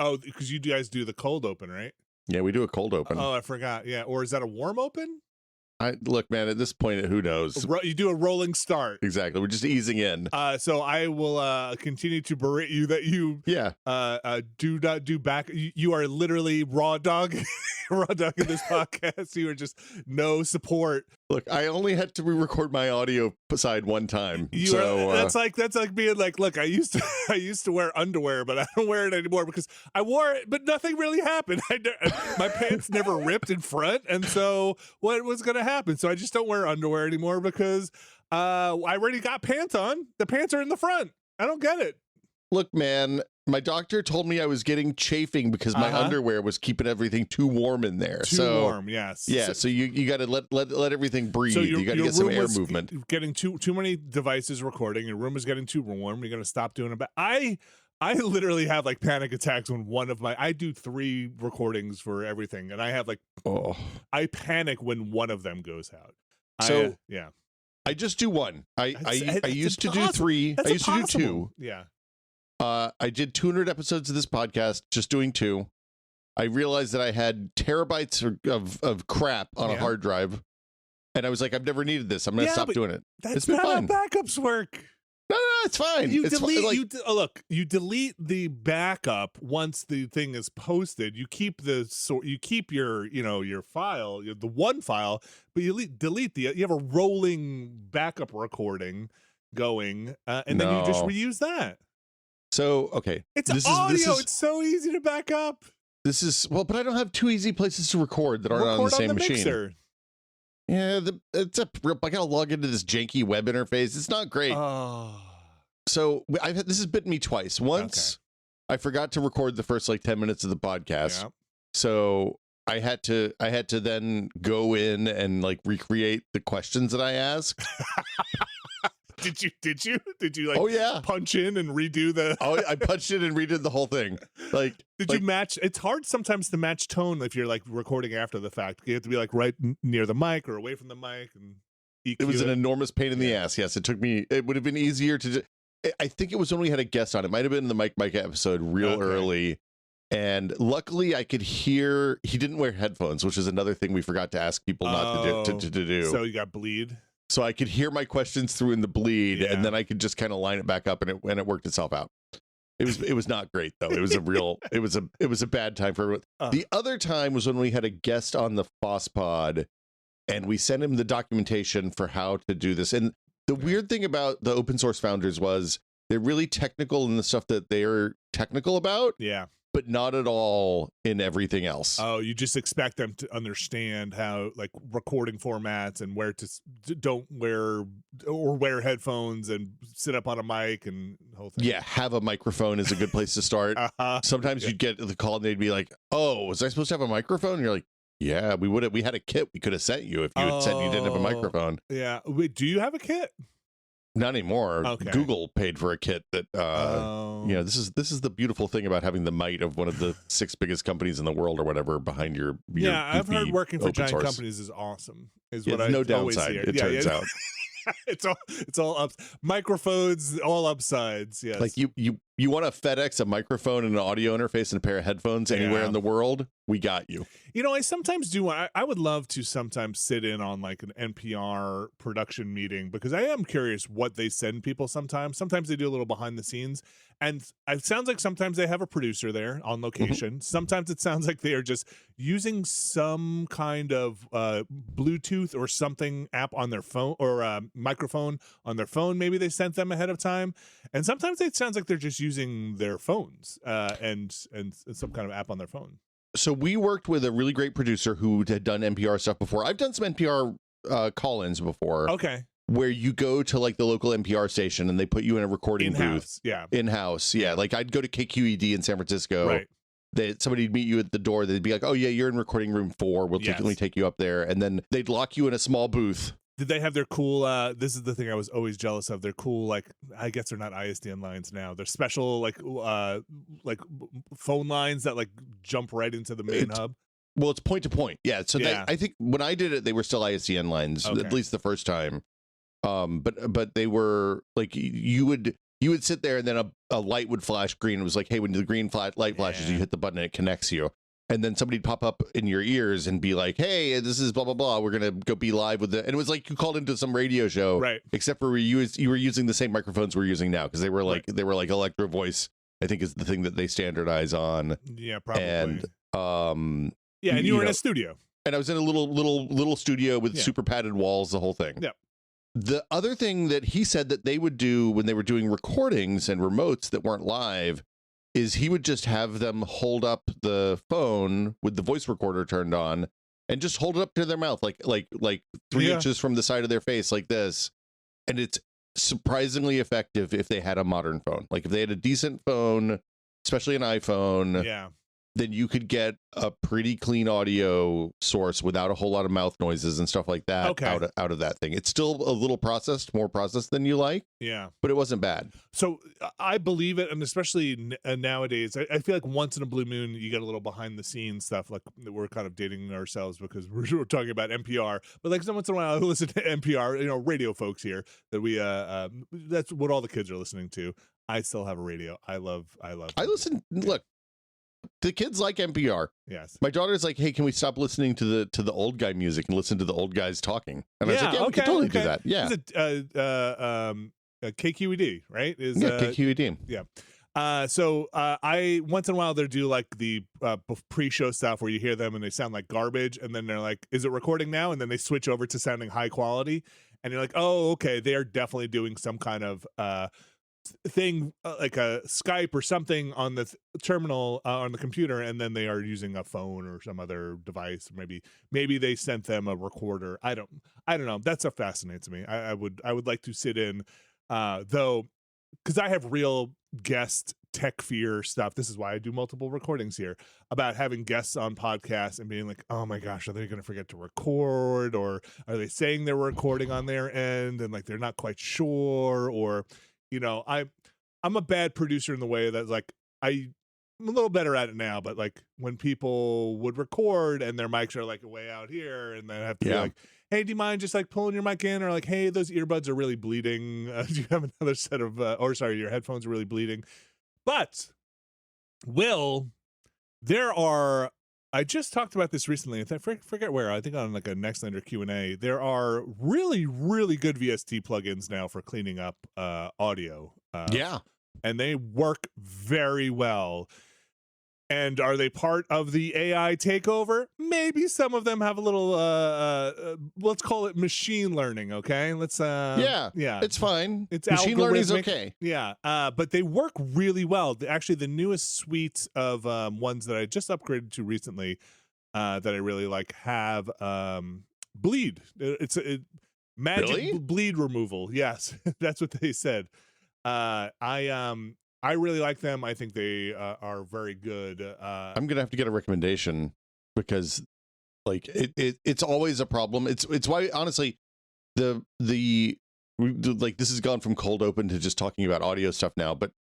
Oh, because you guys do the cold open, right? Yeah, we do a cold open. Oh, I forgot. Yeah, or is that a warm open? Look, man, at this point, who knows? You do a rolling start. Exactly. We're just easing in. So I will continue to berate you that you do not do back. You are literally raw dog, raw dog in this podcast. You are just no support. Look, I only had to re-record my audio side one time. That's like being like, look, I used to wear underwear, but I don't wear it anymore because I wore it, but nothing really happened. My pants never ripped in front, and so what was going to happen? So I just don't wear underwear anymore because I already got pants on. The pants are in the front. I don't get it. Look, man, my doctor told me I was getting chafing because my underwear was keeping everything too warm in there. Too warm, yes. Yeah, so you got to let everything breathe. So you got to get some air movement. Getting too many devices recording. Your room is getting too warm. You're going to stop doing it. But I literally have like panic attacks when I do 3 recordings for everything, and I have like I panic when one of them goes out. So yeah. I just do one. I used to do 3. I used to do 2. Yeah. I did 200 episodes of this podcast, just doing 2. I realized that I had terabytes of crap on a hard drive, and I was like, I've never needed this. I'm going to stop doing it. That's not how backups work. No, it's fine. You delete the backup once the thing is posted. You keep your your file, the one file, but you delete you have a rolling backup recording going, and then you just reuse that. So, okay. It's audio. It's so easy to back up. But I don't have 2 easy places to record that aren't on the same machine. Mixer. Yeah, I gotta log into this janky web interface. It's not great. So this has bitten me twice. Once I forgot to record the first like 10 minutes of the podcast. Yep. So I had to then go in and like recreate the questions that I asked. Did you like punch in and redo the I punched in and redid the whole thing. Did you match? It's hard sometimes to match tone if you're like recording after the fact. You have to be like right near the mic or away from the mic, and EQ it was an enormous pain in the ass. Yes, it would have been easier to I think it was when we had a guest on. It might have been the Mike episode early. And luckily I could hear he didn't wear headphones, which is another thing we forgot to ask people not to do. So you got bleed. So I could hear my questions through in the bleed, and then I could just kind of line it back up, and it worked itself out. It was not great though. It was it was a bad time for everyone. The other time was when we had a guest on the Foss Pod, and we sent him the documentation for how to do this. And the weird thing about the open source founders was they're really technical in the stuff that they're technical about. Yeah. But not at all in everything else. Oh, you just expect them to understand how like recording formats and where to don't wear or wear headphones and sit up on a mic and the whole thing. Yeah, have a microphone is a good place to start. Sometimes you'd get the call and they'd be like, "Oh, was I supposed to have a microphone?" And you're like, "Yeah, we had a kit we could have sent you if you had said you didn't have a microphone." Yeah. Wait, do you have a kit? Not anymore. Okay. Google paid for a kit that this is the beautiful thing about having the might of one of the 6 biggest companies in the world or whatever behind your I've heard working for giant companies is awesome. No downside, it turns out. It's all up microphones, all upsides. Yes. Like you want to FedEx a microphone and an audio interface and a pair of headphones anywhere in the world, we got you. I sometimes do. I would love to sometimes sit in on like an NPR production meeting because I am curious what they send people sometimes. Sometimes they do a little behind the scenes, and it sounds like sometimes they have a producer there on location. Mm-hmm. Sometimes it sounds like they are just using some kind of Bluetooth or something app on their phone or microphone on their phone. Maybe they sent them ahead of time, and sometimes it sounds like they're just using their phones and some kind of app on their phone. So we worked with a really great producer who had done NPR stuff before. I've done some NPR call-ins before. Okay. Where you go to like the local NPR station and they put you in a recording booth. Yeah. In-house. Yeah. Like I'd go to KQED in San Francisco. Right. Somebody'd meet you at the door. They'd be like, "Oh yeah, you're in recording room 4. We'll take you up there." And then they'd lock you in a small booth. Did they have their cool, this is the thing I was always jealous of, their cool, like, I guess they're not ISDN lines now. They're special, like phone lines that, like, jump right into the main hub? Well, it's point to point. Yeah. So I think when I did it, they were still ISDN lines, at least the first time. But they were, like, you would, you would sit there and then a light would flash green. It was like, hey, when the green light flashes, you hit the button and it connects you. And then somebody'd pop up in your ears and be like, hey, this is blah, blah, blah. We're going to go be live with it. And it was like you called into some radio show, right? Except for you were using the same microphones we're using now, because they were like Electro Voice, I think, is the thing that they standardize on. Yeah, probably. And and you were in a studio. And I was in a little studio with super padded walls, the whole thing. Yeah. The other thing that he said that they would do when they were doing recordings and remotes that weren't live is he would just have them hold up the phone with the voice recorder turned on and just hold it up to their mouth, like 3 inches from the side of their face, like this. And it's surprisingly effective if they had a modern phone. Like if they had a decent phone, especially an iPhone, then you could get a pretty clean audio source without a whole lot of mouth noises and stuff like that out of that thing. It's still a little more processed than you like. Yeah. But it wasn't bad. So I believe it. And especially nowadays, I feel like once in a blue moon, you get a little behind the scenes stuff. Like we're kind of dating ourselves because we're talking about NPR. But like once in a while, I listen to NPR, radio folks here that we, that's what all the kids are listening to. I still have a radio. I listen. Look. The kids like NPR. Yes. My daughter's like, hey, can we stop listening to the old guy music and listen to the old guys talking? And I was like, yeah, we can totally do that. Yeah. KQED, right? KQED. Yeah. So I once in a while they do like the pre-show stuff where you hear them and they sound like garbage, and then they're like, is it recording now? And then they switch over to sounding high quality, and you're like, oh, okay, they are definitely doing some kind of thing like a Skype or something on the terminal on the computer, and then they are using a phone or some other device. Maybe they sent them a recorder. I don't know. That stuff fascinates me. I would like to sit in though, because I have real guest tech fear stuff. This is why I do multiple recordings here about having guests on podcasts and being like, oh my gosh, are they going to forget to record, or are they saying they're recording on their end and like they're not quite sure, or I'm a bad producer in the way that like I'm a little better at it now, but like when people would record and their mics are like way out here, and then I have to be like, hey, do you mind just like pulling your mic in, or like, hey, those earbuds are really bleeding. Do you have another set of, your headphones are really bleeding. But I just talked about this recently. I forget where. I think on like a Nextlander Q&A. There are really, really good VST plugins now for cleaning up audio. And they work very well. And are they part of the AI takeover? Maybe some of them have a little, let's call it machine learning, okay? Let's, it's fine. It's machine learning is okay. Yeah, but they work really well. Actually, the newest suite of ones that I just upgraded to recently that I really like have bleed. It's magic bleed removal. Yes, that's what they said. I really like them. I think they are very good. I'm gonna have to get a recommendation because, like, it's always a problem. It's why honestly, this has gone from cold open to just talking about audio stuff now. But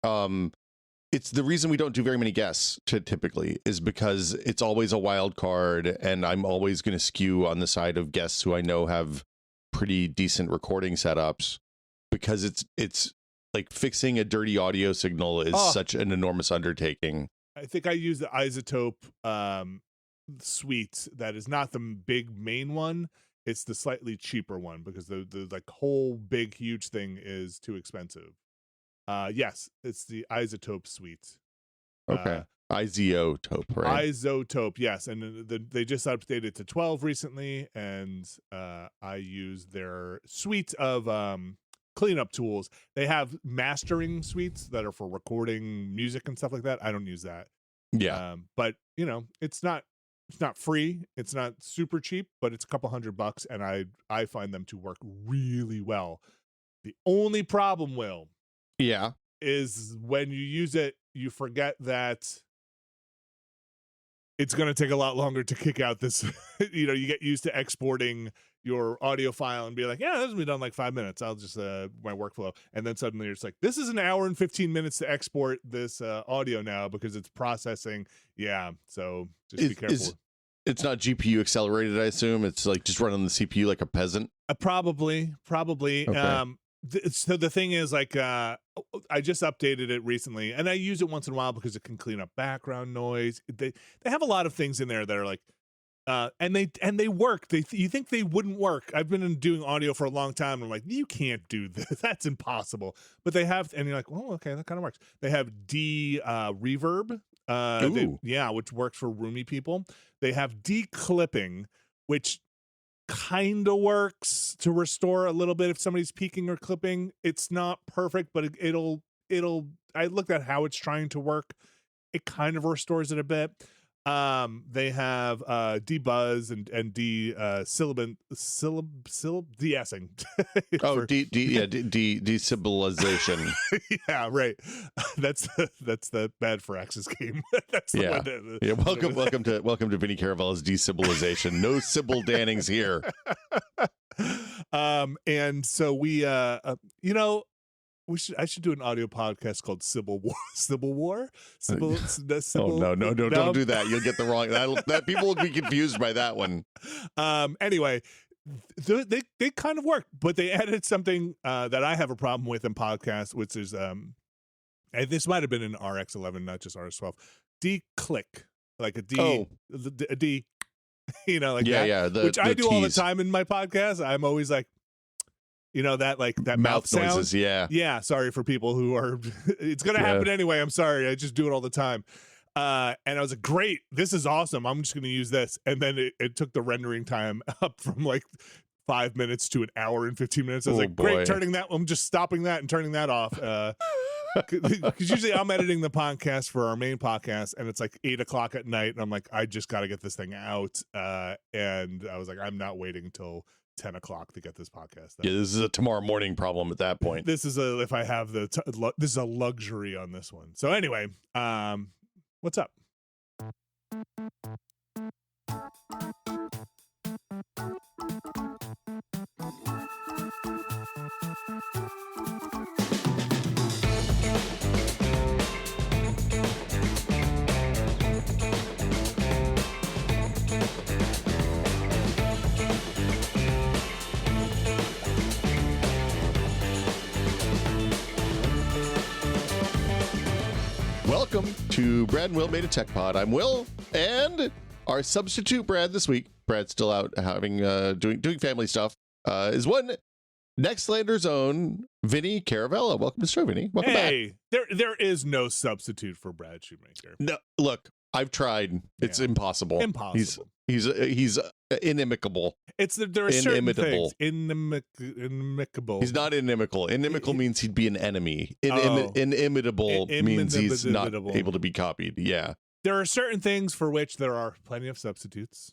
it's the reason we don't do very many guests typically is because it's always a wild card, and I'm always going to skew on the side of guests who I know have pretty decent recording setups, because it's. Like fixing a dirty audio signal is such an enormous undertaking. I think I use the Isotope suite. That is not the big main one. It's the slightly cheaper one because the like whole big huge thing is too expensive. Yes, it's the Isotope suite. Okay. Isotope, right? Isotope, yes. And they just updated to 12 recently, and I use their suite of cleanup tools. They have mastering suites that are for recording music and stuff like that. I don't use that. Yeah. But it's not free. It's not super cheap, but it's a couple $100, and I find them to work really well. The only problem, Will, is when you use it, you forget that it's going to take a lot longer to kick out this. You get used to exporting your audio file and be like, yeah, this will be done in like 5 minutes. I'll just my workflow. And then suddenly it's like, this is an hour and 15 minutes to export this audio now because it's processing. Yeah. So just be careful. It's not GPU accelerated, I assume. It's like just running the CPU like a peasant. Probably. Okay. So the thing is, like, I just updated it recently, and I use it once in a while because it can clean up background noise. They have a lot of things in there that are like, and they work. You think they wouldn't work? I've been doing audio for a long time. And I'm like, you can't do this. That's impossible. But they have, and you're like, oh, okay, that kind of works. They have reverb, which works for roomy people. They have declipping, which kind of works to restore a little bit if somebody's peaking or clipping. It's not perfect, but it'll I looked at how it's trying to work. It kind of restores it a bit. They have debuzz and de-essing. Desymbolization. Yeah, right. That's the Bad Firaxis game. That's the one welcome to Vinny Caravella's Desymbolization. No Sybil Dannings here. And so we I should do an audio podcast called Civil War. Civil War? No, don't do that. You'll get the wrong. That people will be confused by that one. Anyway, they kind of work, but they added something that I have a problem with in podcasts, which is this might have been in RX11, not just RX12. D-click, like a D, a D, that, which I do all the time in my podcast. I'm always like, that mouth noises. Sound. Yeah. Sorry for people who are, it's going to happen anyway. I'm sorry. I just do it all the time. And I was like, great, this is awesome. I'm just going to use this. And then it took the rendering time up from like 5 minutes to an hour and 15 minutes. I was great, I'm just stopping that and turning that off. Because usually I'm editing the podcast for our main podcast and it's like 8:00 at night. And I'm like, I just got to get this thing out. And I was like, I'm not waiting until 10 o'clock to get this podcast done. Yeah, this is a tomorrow morning problem at that point. This is if I have this is a luxury on this one. So anyway, what's up? Welcome to Brad and Will Made a Tech Pod. I'm Will, and our substitute Brad this week. Brad's still out having doing family stuff. Is one Nextlander's own Vinny Caravella. Welcome to the show, Vinny. Welcome back. There is no substitute for Brad Shoemaker. No, look, I've tried. It's impossible. Impossible. He's inimical. There are certain things. Inimicable. He's not inimical. Inimical means he'd be an enemy. Inimitable means he's not able to be copied. Yeah. There are certain things for which there are plenty of substitutes.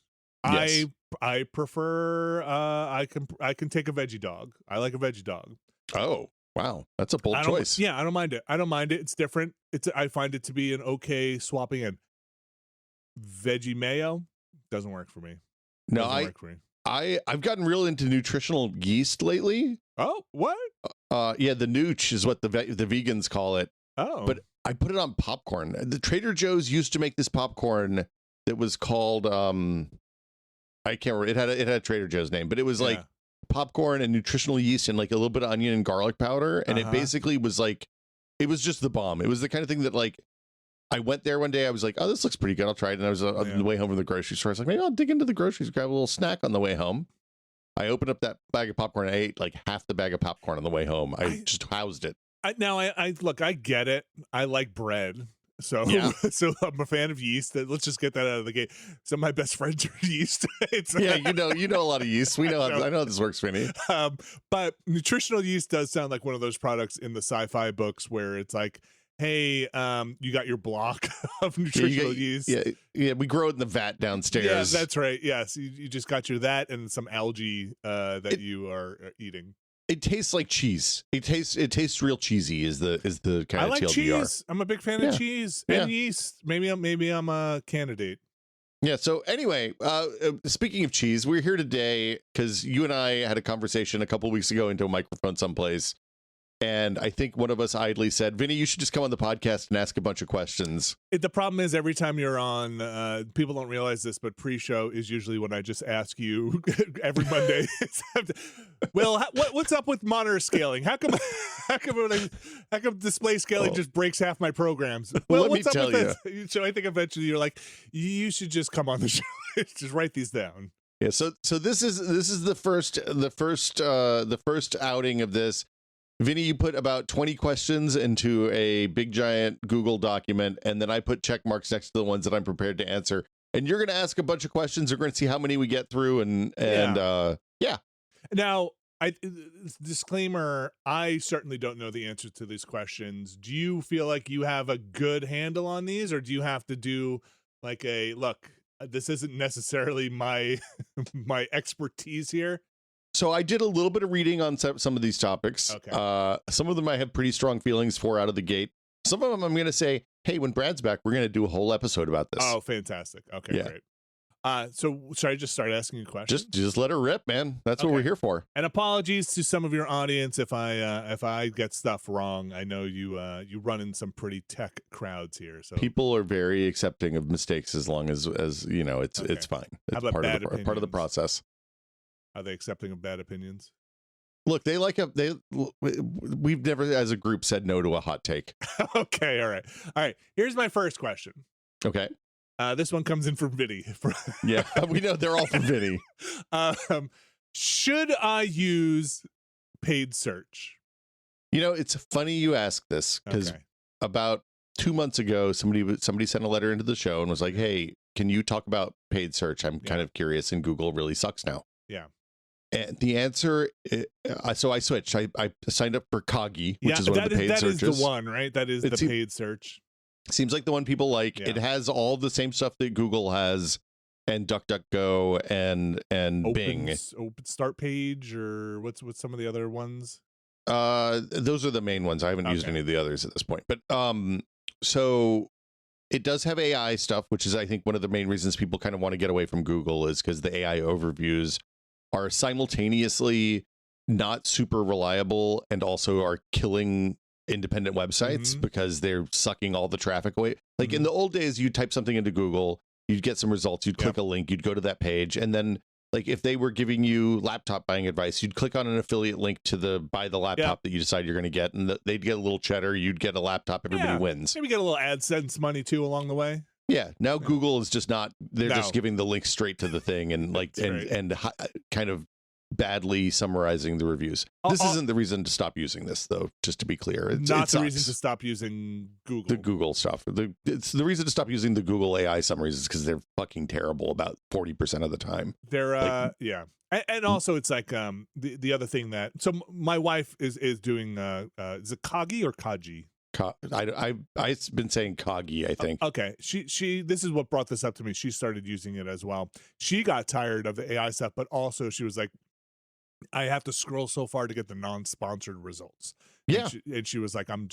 Yes. I prefer I can take a veggie dog. I like a veggie dog. Oh, wow. That's a bold choice. Yeah, I don't mind it. It's different. I find it to be an okay swapping in. Veggie mayo doesn't work for me. I've gotten real into nutritional yeast lately. Oh, what? Yeah, the nooch is what the vegans call it. Oh, but I put it on popcorn. The Trader Joe's used to make this popcorn that was called I can't remember. It had a Trader Joe's name, but it was like popcorn and nutritional yeast and like a little bit of onion and garlic powder, and it basically was like, it was just the bomb. It was the kind of thing that like, I went there one day, I was like, oh, this looks pretty good, I'll try it. And I was on the way home from the grocery store. I was like, maybe I'll dig into the groceries, grab a little snack on the way home. I opened up that bag of popcorn. I ate like half the bag of popcorn on the way home. I just housed it. I look, I get it. I like bread. So I'm a fan of yeast. Let's just get that out of the gate. Some of my best friends are yeast. You know a lot of yeast. I know how this works, Vinny. But nutritional yeast does sound like one of those products in the sci-fi books where it's like, hey, you got your block of nutritional yeast. Yeah, we grow it in the vat downstairs. Yeah, that's right. Yes, you just got your that and some algae that you are eating. It tastes like cheese. It tastes real cheesy. Is the kind of I like TLDR. Cheese. I'm a big fan of cheese and yeast. Maybe I'm a candidate. Yeah. So anyway, speaking of cheese, we're here today because you and I had a conversation a couple weeks ago into a microphone someplace. And I think one of us idly said, Vinny, you should just come on the podcast and ask a bunch of questions. The problem is every time you're on, people don't realize this, but pre-show is usually when I just ask you every Monday. Well, what's up with monitor scaling? How come display scaling just breaks half my programs? Well, let what's me up tell with that? So I think eventually you're like, you should just come on the show. Just write these down. Yeah. So this is the first outing of this. Vinny, you put about 20 questions into a big giant Google document, and then I put check marks next to the ones that I'm prepared to answer. And you're going to ask a bunch of questions. We're going to see how many we get through, and yeah. Now, disclaimer, I certainly don't know the answers to these questions. Do you feel like you have a good handle on these, or do you have to do like look, this isn't necessarily my my expertise here? So I did a little bit of reading on some of these topics. Okay. Some of them I have pretty strong feelings for out of the gate. Some of them I'm going to say, hey, when Brad's back, we're going to do a whole episode about this. Oh, fantastic. Okay, Yeah. great. So should I just start asking you questions? Just let her rip, man. That's what we're here for. And apologies to some of your audience if I get stuff wrong. I know you run in some pretty tech crowds here. So People are very accepting of mistakes as long as you know it's fine. It's How about part bad of the part of the opinions? process. Are they accepting of bad opinions? Look, we've never as a group said no to a hot take. Okay, all right. Here's my first question. Okay. This one comes in from Vinny. Yeah, we know they're all from Vinny. Should I use paid search? You know, it's funny you ask this because Okay. about 2 months ago, somebody sent a letter into the show and was like, "Hey, can you talk about paid search? I'm kind of curious, and Google really sucks now." Yeah. And the answer, so I switched. I signed up for Kagi, which is one of the paid searches. That is the one, right? That is the paid search. Seems like the one people like. Yeah. It has all the same stuff that Google has, and DuckDuckGo and Bing. Open Start Page, or what's some of the other ones? Those are the main ones. I haven't used any of the others at this point. But so it does have AI stuff, which is I think one of the main reasons people kind of want to get away from Google is because the AI overviews are simultaneously not super reliable and also are killing independent websites because they're sucking all the traffic away. Like in the old days, you'd type something into Google, you'd get some results, you'd click a link, you'd go to that page, and then like if they were giving you laptop buying advice, you'd click on an affiliate link to buy the laptop that you decide you're going to get, and they'd get a little cheddar, you'd get a laptop, everybody wins. Maybe get a little AdSense money too along the way. Yeah, now Google is just not, they're just giving the link straight to the thing and like and kind of badly summarizing the reviews. This isn't the reason to stop using this, though, just to be clear. It's the reason to stop using Google. The Google stuff. It's the reason to stop using the Google AI summaries is because they're fucking terrible about 40% of the time. They're and also it's like the other thing that my wife is doing is it Kagi or Kaji? I've been saying Kagi, I think. Okay. She this is what brought this up to me. She started using it as well. She got tired of the AI stuff, but also she was like, I have to scroll so far to get the non-sponsored results. Yeah. And she was like, I'm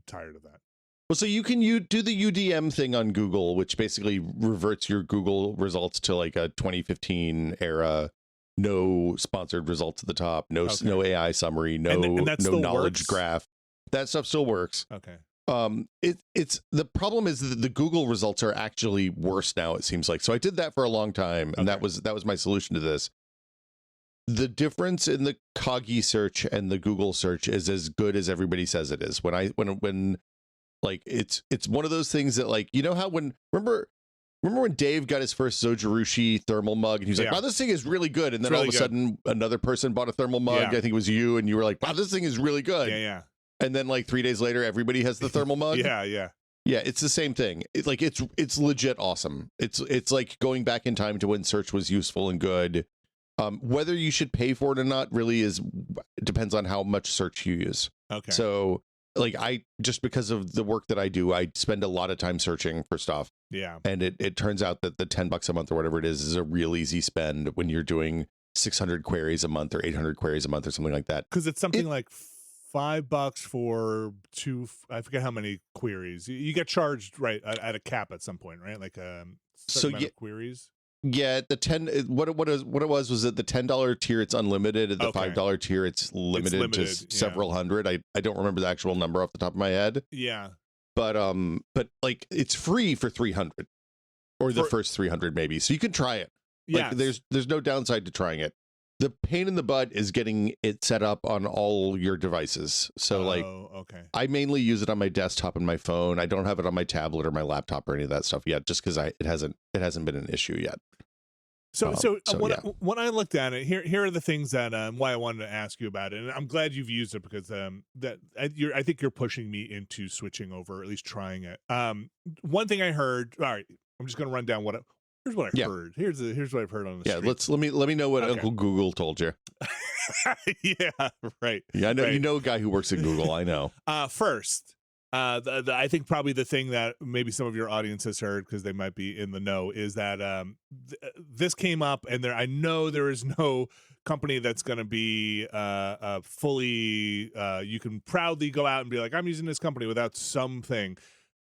tired of that. Well, so you do the UDM thing on Google, which basically reverts your Google results to like a 2015 era, no sponsored results at the top, no AI summary, no knowledge graph. That stuff still works. Okay. It's the problem is that the Google results are actually worse now, it seems like. So I did that for a long time, and that was my solution to this. The difference in the Kagi search and the Google search is as good as everybody says it is. When like it's one of those things that, like, you know how remember when Dave got his first Zojirushi thermal mug and he was like, wow, this thing is really good, and then all of a sudden another person bought a thermal mug. I think it was you, and you were like, wow, this thing is really good. Yeah. And then like 3 days later, everybody has the thermal mug. Yeah. It's the same thing. It's legit awesome. It's like going back in time to when search was useful and good. Whether you should pay for it or not really depends on how much search you use. Okay. So like just because of the work that I do, I spend a lot of time searching for stuff. Yeah. And it turns out that the $10 a month or whatever it is a real easy spend when you're doing 600 queries a month or 800 queries a month or something like that. Because it's something like $5 for I forget how many queries. You get charged right at a cap at some point, right? Like certain amount of queries. Yeah, the 10 what it was at the $10 tier it's unlimited, at the Okay. $5 tier it's limited to limited, yeah. several hundred. I don't remember the actual number off the top of my head, Yeah. but like it's free for 300 or the For- first 300 maybe. So you can try it. Like Yes. there's no downside to trying it. The pain in the butt is getting it set up on all your devices. So like okay. I mainly use it on my desktop and my phone. I don't have it on my tablet or my laptop or any of that stuff yet, just because it hasn't been an issue yet. So yeah. when I looked at it, here are the things that why I wanted to ask you about it, and I'm glad you've used it because I think you're pushing me into switching over, or at least trying it. One thing I heard. All right, I'm just going to run down here's what I heard. Here's what I've heard on the street. Let me know what Okay. Uncle Google told you. Yeah, right. Yeah, I know right. you know a guy who works at Google. I know. First, I think probably the thing that maybe some of your audience has heard because they might be in the know is that this came up, and I know there is no company that's going to be fully. You can proudly go out and be like, I'm using this company without something.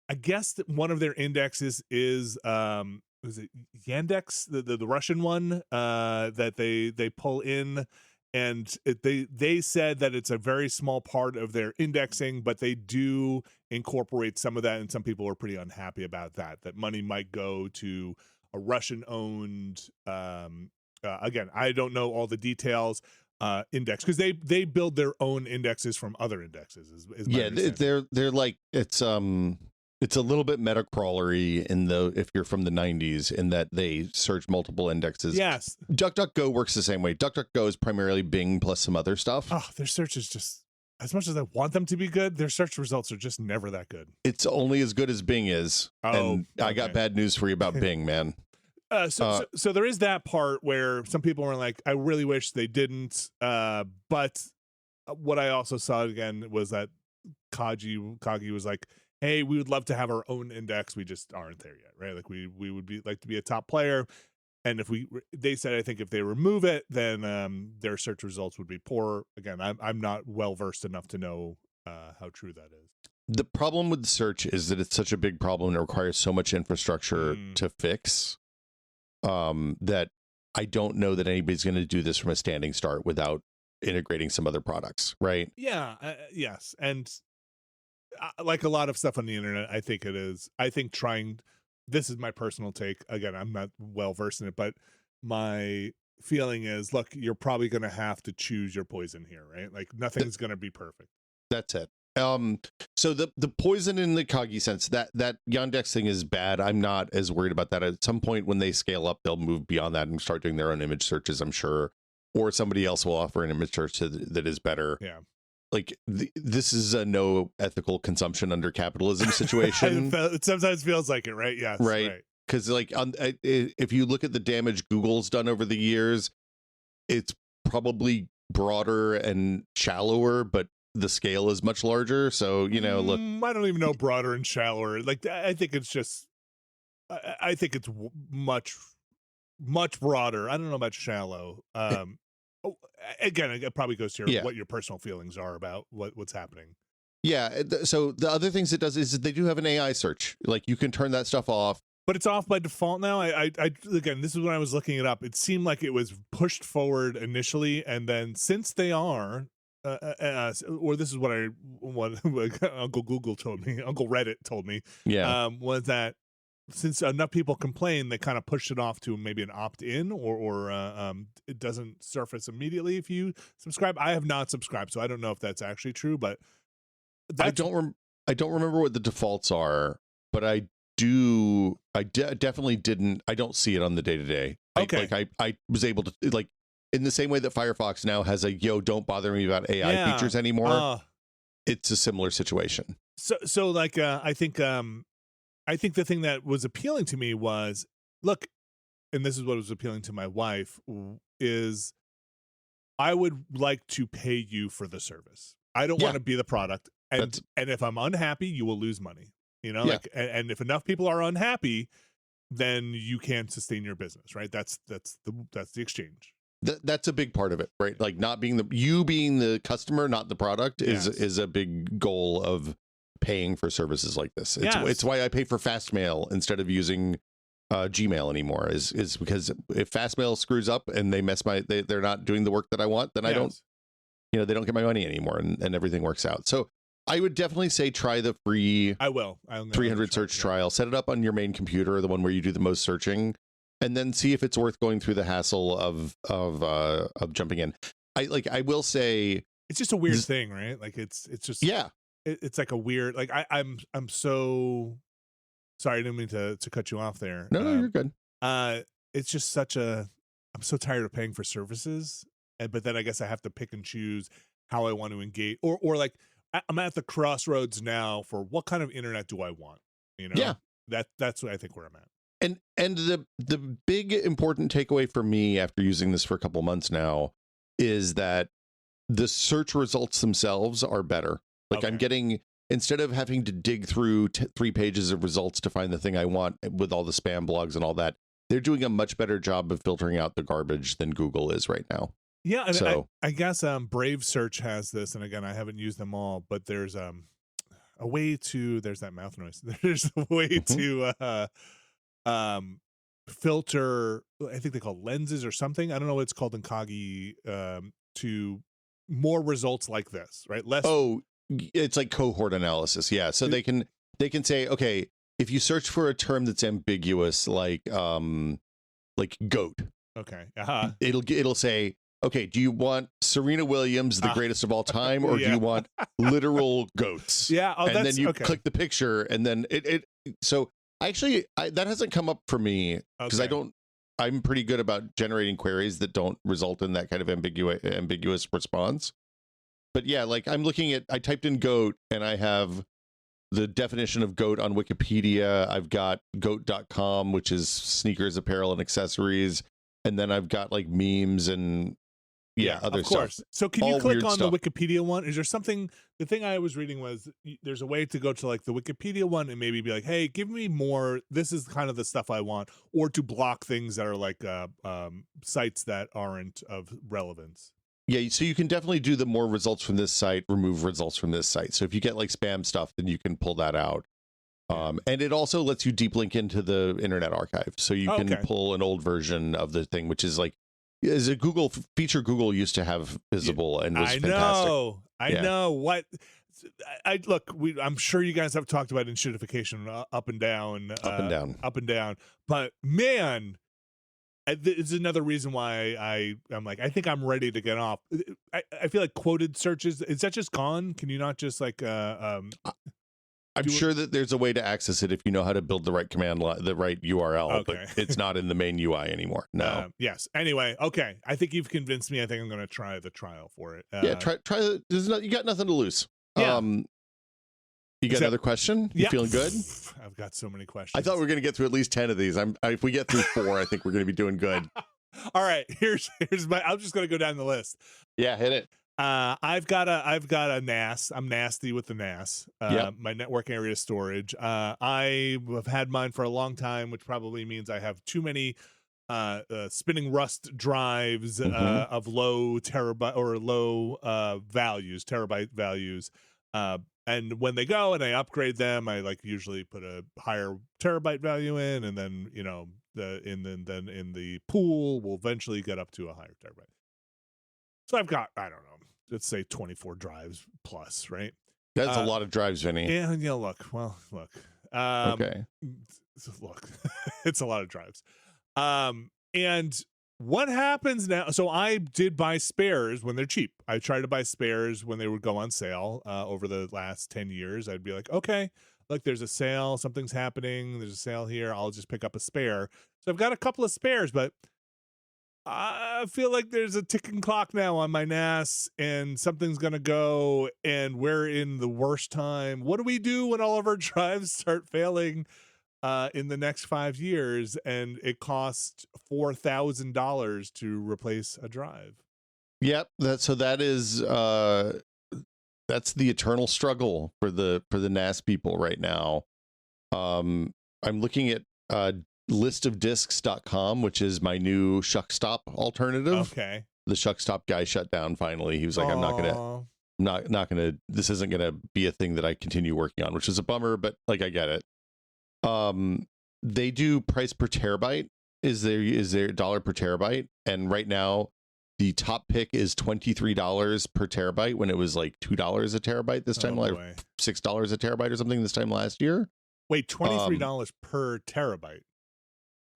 I guess that one of their indexes is was it Yandex, the Russian one that they pull in. And they said that it's a very small part of their indexing, but they do incorporate some of that, and some people are pretty unhappy about that. That money might go to a Russian-owned. Again, I don't know all the details. Index because they build their own indexes from other indexes. Is my understanding. They're like it's a little bit Metacrawlery if you're from the 90s in that they search multiple indexes. Yes. DuckDuckGo works the same way. DuckDuckGo is primarily Bing plus some other stuff. Oh, their search is just, as much as I want them to be good, their search results are just never that good. It's only as good as Bing is. And I got bad news for you about Bing, man. So there is that part where some people were like, I really wish they didn't. But what I also saw again was that Kagi was like, hey, we would love to have our own index. We just aren't there yet, right? Like we would like to be a top player. And they said, I think if they remove it, then their search results would be poor. Again, I'm not well versed enough to know how true that is. The problem with search is that it's such a big problem and it requires so much infrastructure to fix that I don't know that anybody's going to do this from a standing start without integrating some other products, right? Yeah, yes. And like a lot of stuff on the internet, I think this is my personal take. Again, I'm not well versed in it, but my feeling is, look, you're probably going to have to choose your poison here, right? Like nothing's going to be perfect. That's it. So the poison in the Kagi sense, that Yandex thing is bad. I'm not as worried about that. At some point when they scale up, they'll move beyond that and start doing their own image searches, I'm sure, or somebody else will offer an image search that is better. Yeah. Like this is a no ethical consumption under capitalism situation. It sometimes feels like it, right? Yes, right. Because like if you look at the damage Google's done over the years, it's probably broader and shallower, but the scale is much larger. So look, I don't even know broader and shallower. Like I think it's just, I think it's much broader. I don't know about shallow. Again, it probably goes to what your personal feelings are about what's happening. Yeah. So the other things it does is that they do have an AI search. Like you can turn that stuff off. But it's off by default now. I again, this is when I was looking it up. It seemed like it was pushed forward initially, and then since they are, or this is what Uncle Google told me, Uncle Reddit told me, was that since enough people complain, they kind of pushed it off to maybe an opt-in, or it doesn't surface immediately if you subscribe. I have not subscribed, so I don't know if that's actually true. But I don't remember what the defaults are, but I definitely didn't. I don't see it on the day-to-day. Okay, I was able to, like, in the same way that Firefox now has a don't bother me about AI features anymore. It's a similar situation. So like I think the thing that was appealing to me was, look, and this is what was appealing to my wife, is I would like to pay you for the service. I don't want to be the product. And if I'm unhappy, you will lose money. Like, and if enough people are unhappy, then you can't sustain your business, right? That's the exchange. That's a big part of it, right? Like not being being the customer, not the product, is a big goal of paying for services like this. It's why I pay for fast mail instead of using Gmail anymore is because if Fastmail screws up and they they're not doing the work that I want, then I don't, they don't get my money anymore, and everything works out. So I would definitely say try the free. I will. 300 search trial. Set it up on your main computer, the one where you do the most searching, and then see if it's worth going through the hassle of jumping in. I will say it's just a weird thing, right? Like it's just it's like a weird, like I'm so sorry, I didn't mean to cut you off there. No, you're good. It's just I'm so tired of paying for services, but then I guess I have to pick and choose how I want to engage, or like I'm at the crossroads now for what kind of internet do I want? Yeah, that's what I think where I'm at. And the big important takeaway for me after using this for a couple months now is that the search results themselves are better. Like I'm getting, instead of having to dig through 3 pages of results to find the thing I want with all the spam blogs and all that, they're doing a much better job of filtering out the garbage than Google is right now. Yeah, and so I guess Brave Search has this, and again, I haven't used them all, but there's a way to, there's that mouth noise. There's a way to filter, I think they call lenses or something. I don't know what it's called in Kagi, to more results like this, right? Less. Oh, it's like cohort analysis. Yeah. So they can say, okay, if you search for a term that's ambiguous, like goat. Okay. It'll say, okay, do you want Serena Williams, the greatest of all time, or do you want literal goats? Yeah. Oh, and then you click the picture, and then so actually, that hasn't come up for me because I'm pretty good about generating queries that don't result in that kind of ambiguous response. But yeah, like I typed in goat, and I have the definition of goat on Wikipedia. I've got goat.com, which is sneakers, apparel, and accessories. And then I've got like memes and other of course. stuff. So can you click on the Wikipedia one? Is there something, the thing I was reading was there's a way to go to like the Wikipedia one and maybe be like, hey, give me more, this is kind of the stuff I want, or to block things that are like sites that aren't of relevance. Yeah, so you can definitely do the more results from this site, remove results from this site. So if you get like spam stuff, then you can pull that out. And it also lets you deep link into the Internet Archive. So you can pull an old version of the thing, which is like, is a Google feature Google used to have visible and was fantastic. I know what I look, I'm sure you guys have talked about enshittification up and down, but man, it's another reason why I'm like, I think I'm ready to get off. I feel like quoted searches, is that just gone? Can you not just like I'm sure that there's a way to access it if you know how to build the right command line, the right URL, but it's not in the main UI anymore. No. Yes. Anyway, okay. I think you've convinced me. I think I'm going to try the trial for it. Try. You got nothing to lose. Yeah. You got another question? You feeling good? I've got so many questions. I thought we were going to get through at least 10 of these. If we get through 4, I think we're going to be doing good. All right. Here's I'm just going to go down the list. Yeah, hit it. I've got a NAS. I'm nasty with the NAS. My network area storage. I have had mine for a long time, which probably means I have too many spinning Rust drives of low terabyte or low terabyte values. And when they go and I upgrade them, I like usually put a higher terabyte value in, and then then in the pool we'll eventually get up to a higher terabyte. So I've got, I don't know, let's say 24 drives plus, right? That's a lot of drives, Vinny. Yeah, look. Okay. Look, it's a lot of drives. And what happens now? So I did buy spares when they're cheap. I tried to buy spares when they would go on sale over the last 10 years. I'd be like, okay, look, there's a sale. Something's happening. There's a sale here. I'll just pick up a spare. So I've got a couple of spares, but I feel like there's a ticking clock now on my NAS and something's going to go and we're in the worst time. What do we do when all of our drives start failing in the next 5 years and it costs $4,000 to replace a drive? Yep. That's the eternal struggle for the NAS people right now. I'm looking at listofdisks.com, which is my new Shuckstop alternative. Okay. The Shuckstop guy shut down finally. He was like, I'm not gonna this isn't gonna be a thing that I continue working on, which is a bummer, but like I get it. they do price per terabyte. Is there dollar per terabyte? And right now, the top pick is $23 per terabyte when it was like $2 a terabyte this time, like $6 a terabyte or something this time last year. Wait, $23 per terabyte?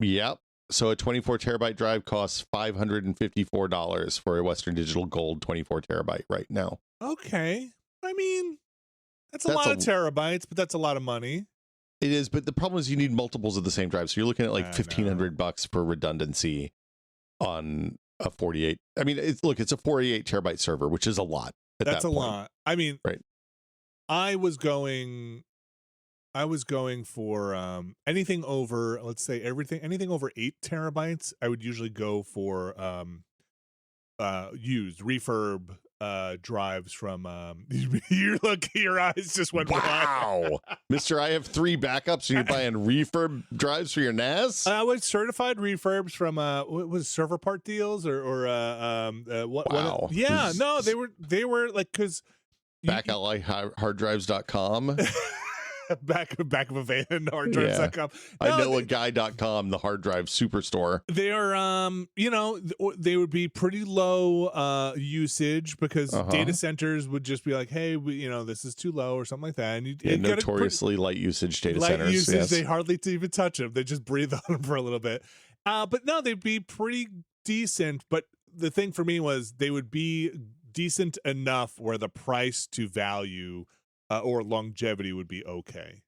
Yep. So a 24 terabyte drive costs $554 for a Western Digital Gold 24 terabyte right now. Okay. I mean, that's a lot of terabytes, but that's a lot of money. It is, but the problem is you need multiples of the same drive. So you're looking at like $1,500 for redundancy on a 48. I mean, it's a 48 terabyte server, which is a lot. That's a lot. I mean, right. I was going for anything over, let's say anything over 8 terabytes. I would usually go for used refurb drives from you look, your eyes just went wow. Mister, I have 3 backups and you're buying refurb drives for your NAS? I was certified refurbs from what was Server Part Deals or what? Wow. Yeah, no, they were like, because backoutlighthard.drives.com. back of a van, harddrives.com. No, I know a guy.com, the hard drive superstore. They are they would be pretty low usage because data centers would just be like, hey, this is too low or something like that. And notoriously light usage data centers. Usage, yes. They hardly even touch them. They just breathe on them for a little bit. But no, they'd be pretty decent. But the thing for me was they would be decent enough where the price to value or longevity would be okay.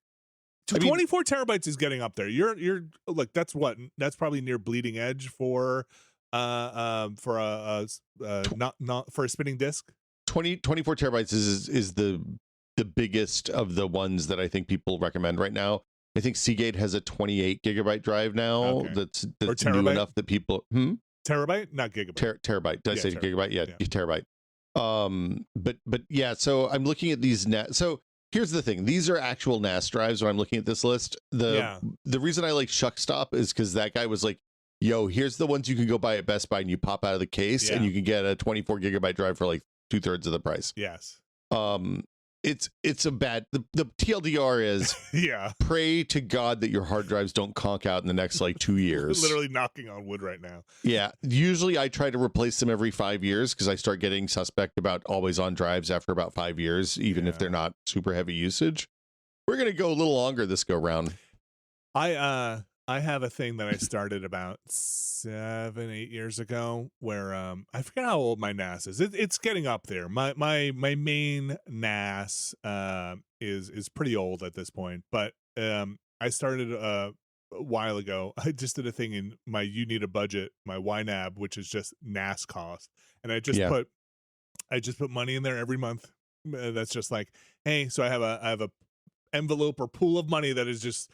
24 terabytes is getting up there. You're look, that's probably near bleeding edge for a spinning disk. 24 terabytes is the biggest of the ones that I think people recommend right now. I think Seagate has a 28 gigabyte drive now that's new enough that people terabyte, not gigabyte. Terabyte. Did I say gigabyte? Yeah, terabyte. But yeah, so I'm looking at these so here's the thing, these are actual NAS drives when I'm looking at this list. The reason I like Shuckstop is because that guy was like, yo, here's the ones you can go buy at Best Buy and you pop out of the case and you can get a 24 gigabyte drive for like 2/3 of the price. Yes. It's a bad, the TLDR is pray to God that your hard drives don't conk out in the next like 2 years. Literally knocking on wood right now. Yeah. Usually I try to replace them every 5 years because I start getting suspect about always on drives after about 5 years, even if they're not super heavy usage. We're going to go a little longer this go round. I have a thing that I started about 7-8 years ago where I forget how old my NAS is. It's getting up there. My main NAS is pretty old at this point, but I started a while ago. I just did a thing in my You Need a Budget, my YNAB, which is just NAS cost, and I just put money in there every month. That's just like, hey, so I have a envelope or pool of money that is just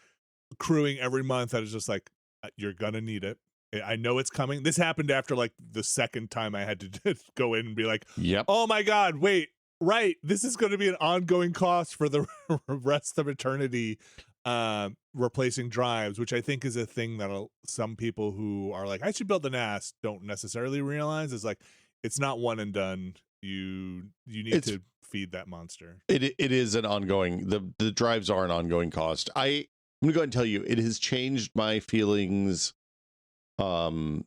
accruing every month. That is just like, you're gonna need it. I know it's coming. This happened after like the second time I had to go in and be like, oh my God, wait, right, this is going to be an ongoing cost for the rest of eternity, replacing drives, which I think is a thing that some people who are like, I should build an NAS, don't necessarily realize is like, it's not one and done. You need to feed that monster. It is an ongoing, the drives are an ongoing cost. I'm gonna go ahead and tell you, it has changed my feelings. So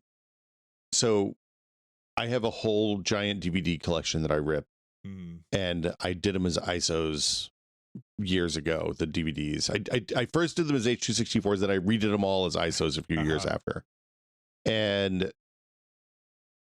I have a whole giant DVD collection that I rip, and I did them as ISOs years ago. The DVDs, I first did them as H.264s, then I redid them all as ISOs a few years after. And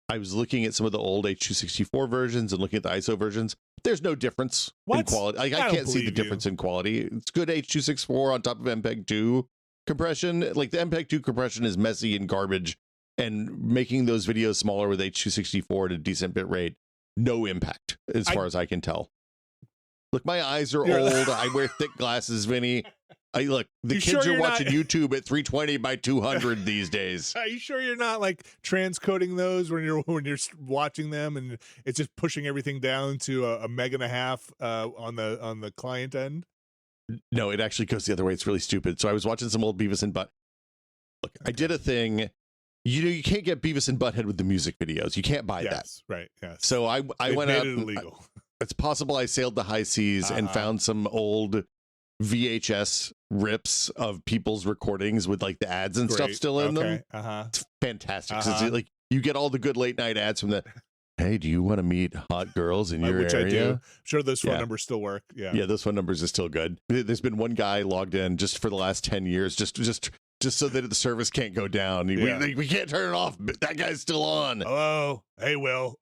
I was looking at some of the old H.264 versions and looking at the ISO versions. There's no difference in quality. I can't see the difference in quality. It's good H.264 on top of MPEG-2 compression. Like the MPEG-2 compression is messy and garbage, and making those videos smaller with H.264 at a decent bit rate, no impact as far as I can tell. Look, my eyes are old. I wear thick glasses, Vinny. The kids are watching YouTube at 320 by 200 these days. Are you sure you're not like transcoding those when you're watching them, and it's just pushing everything down to a meg and a half on the client end? No, it actually goes the other way. It's really stupid. So I was watching some old Beavis and Butt. Look, I did a thing. You can't get Beavis and Butthead with the music videos. You can't buy that. Right. Yes. So I went out. It illegal. It's possible I sailed the high seas and found some old VHS rips of people's recordings with like the ads and stuff Great. still in them. Uh-huh. It's fantastic. 'Cause like you get all the good late night ads from the, hey, do you want to meet hot girls in your Which area? I do. I'm sure those phone numbers still work. Yeah, those phone numbers are still good. There's been one guy logged in just for the last 10 years, just so that the service can't go down. We can't turn it off, but that guy's still on. Hello. Hey, Will.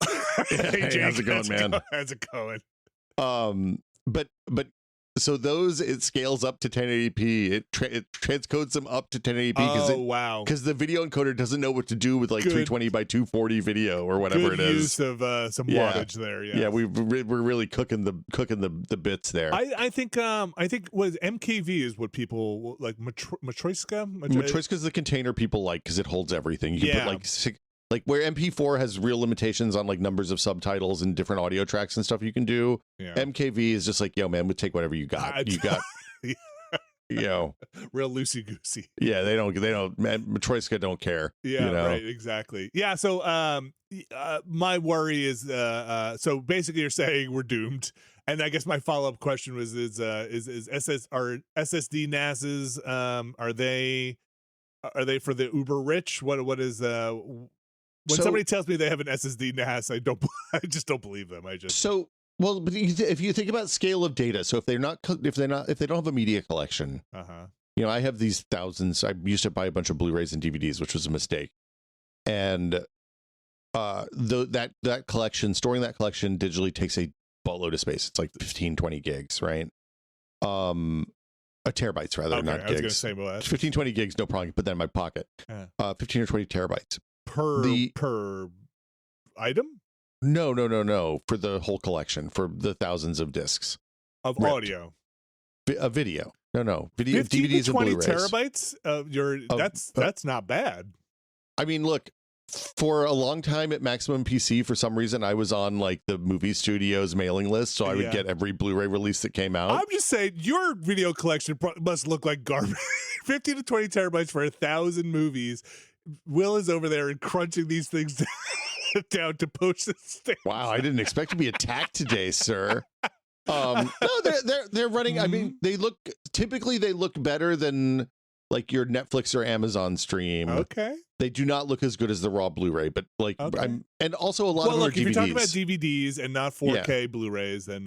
Hey, Jake, how's it going, man? How's it going? But so those, it scales up to 1080p. It transcodes them up to 1080p because the video encoder doesn't know what to do with like 320 by 240 video or whatever it is. Use of some wattage there. Yeah, we're really cooking the bits there. I think was MKV is what people like. Matryoshka. Matryoshka is the container people like because it holds everything. You can put like where MP4 has real limitations on like numbers of subtitles and different audio tracks and stuff you can do. Yeah. MKV is just like, yo, man, we'll take whatever you got. You got, you know, real loosey goosey. Yeah, they don't. Matryoshka don't care. Yeah, right, exactly. Yeah, so my worry is, so basically you're saying we're doomed. And I guess my follow-up question was, is SSD NASs, are they for the uber rich? What is when somebody tells me they have an SSD NAS, I just don't believe them. But if you think about scale of data, so if they don't have a media collection, you know, I have these thousands. I used to buy a bunch of Blu-rays and DVDs, which was a mistake. And that collection, storing that collection digitally takes a boatload of space. It's like 15, 20 gigs, right? Terabytes rather, not gigs. I was going to say, well, 15, 20 gigs, no problem. Put that in my pocket. 15 or 20 terabytes. Per item? No. For the whole collection, for the thousands of discs of audio, a video. No, video, 15 DVDs to 20 and Blu-rays. Terabytes. That's not bad. I mean, look, for a long time at Maximum PC, for some reason, I was on like the movie studio's mailing list, so I would get every Blu-ray release that came out. I'm just saying, your video collection must look like garbage. 15 to 20 terabytes for 1,000 movies. Will is over there and crunching these things down to post this thing. Wow, I didn't expect to be attacked today, sir. No, they're running. I mean, they look better than like your Netflix or Amazon stream. Okay. They do not look as good as the raw Blu-ray, but like and also a lot of them are DVDs. If you're talking about DVDs and not 4K Blu-rays, then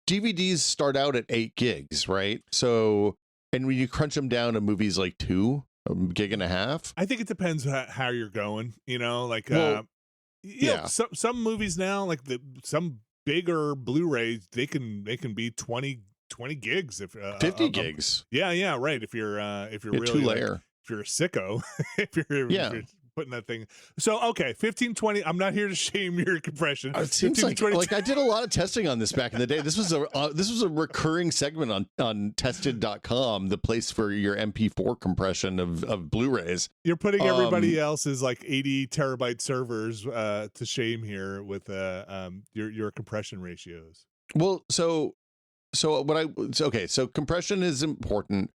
DVDs start out at 8 gigs, right? So, and when you crunch them down to movies like 2.5 gigs, I think it depends how you're going. You know, like some movies now, like some bigger Blu-rays, they can be 20 gigs if 50 gigs. Yeah, right. If you're really 2-layer. If you're a sicko, if you're putting that thing. So, okay, 1520. I'm not here to shame your compression. It seems like I did a lot of testing on this back in the day. This was a recurring segment on tested.com, the place for your MP4 compression of Blu-rays. You're putting everybody else's like 80 terabyte servers to shame here with your compression ratios. Well, so compression is important.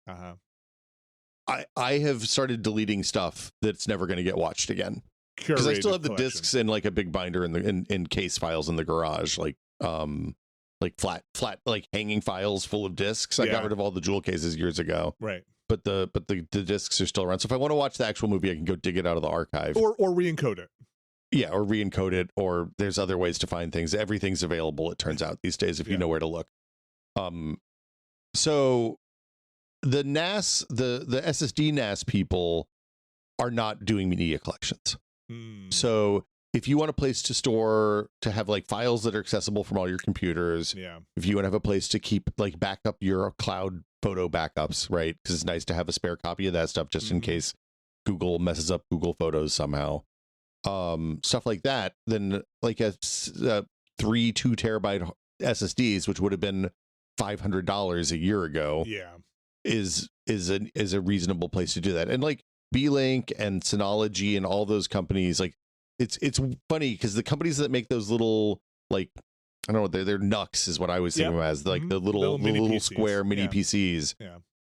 I have started deleting stuff that's never going to get watched again because I still have the discs in like a big binder in case files in the garage, like flat like hanging files full of discs. I got rid of all the jewel cases years ago, right? But the discs are still around. So if I want to watch the actual movie, I can go dig it out of the archive or re-encode it. Yeah, or re-encode it, or there's other ways to find things. Everything's available, it turns out, these days if you know where to look. So the NAS, the SSD NAS people are not doing media collections. So if you want a place to store, to have like files that are accessible from all your computers, if you want to have a place to keep like back up your cloud photo backups, right? Because it's nice to have a spare copy of that stuff just in case Google messes up Google Photos somehow. Stuff like that, then like a 2 terabyte SSDs, which would have been $500 a year ago, is a reasonable place to do that. And like B-Link and Synology and all those companies, like it's funny because the companies that make those little, like, I don't know, they're NUCs is what I was thinking as, like the little square mini PCs.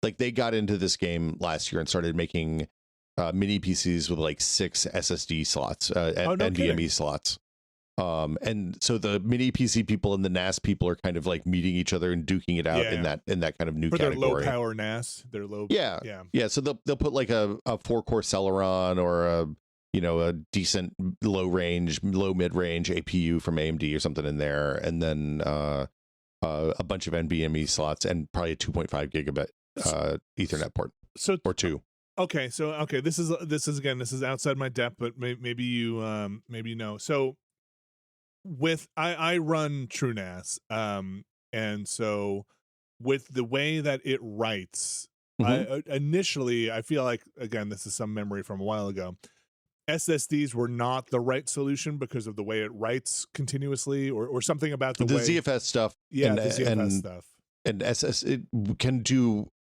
Like they got into this game last year and started making mini PCs with like 6 SSD slots and NVMe slots. And so the mini PC people and the NAS people are kind of like meeting each other and duking it out in that kind of new for category. Their low power NAS, their low. Yeah. So they'll put like a 4-core Celeron or a decent low mid range APU from AMD or something in there, and then a bunch of NVMe slots and probably a 2.5 gigabit Ethernet port. So or 2. Okay, so this is outside my depth, but maybe you know. So I run TrueNAS, and so with the way that it writes, initially I feel like, again, this is some memory from a while ago, SSDs were not the right solution because of the way it writes continuously, or something about the way ZFS stuff. Yeah, the ZFS stuff. And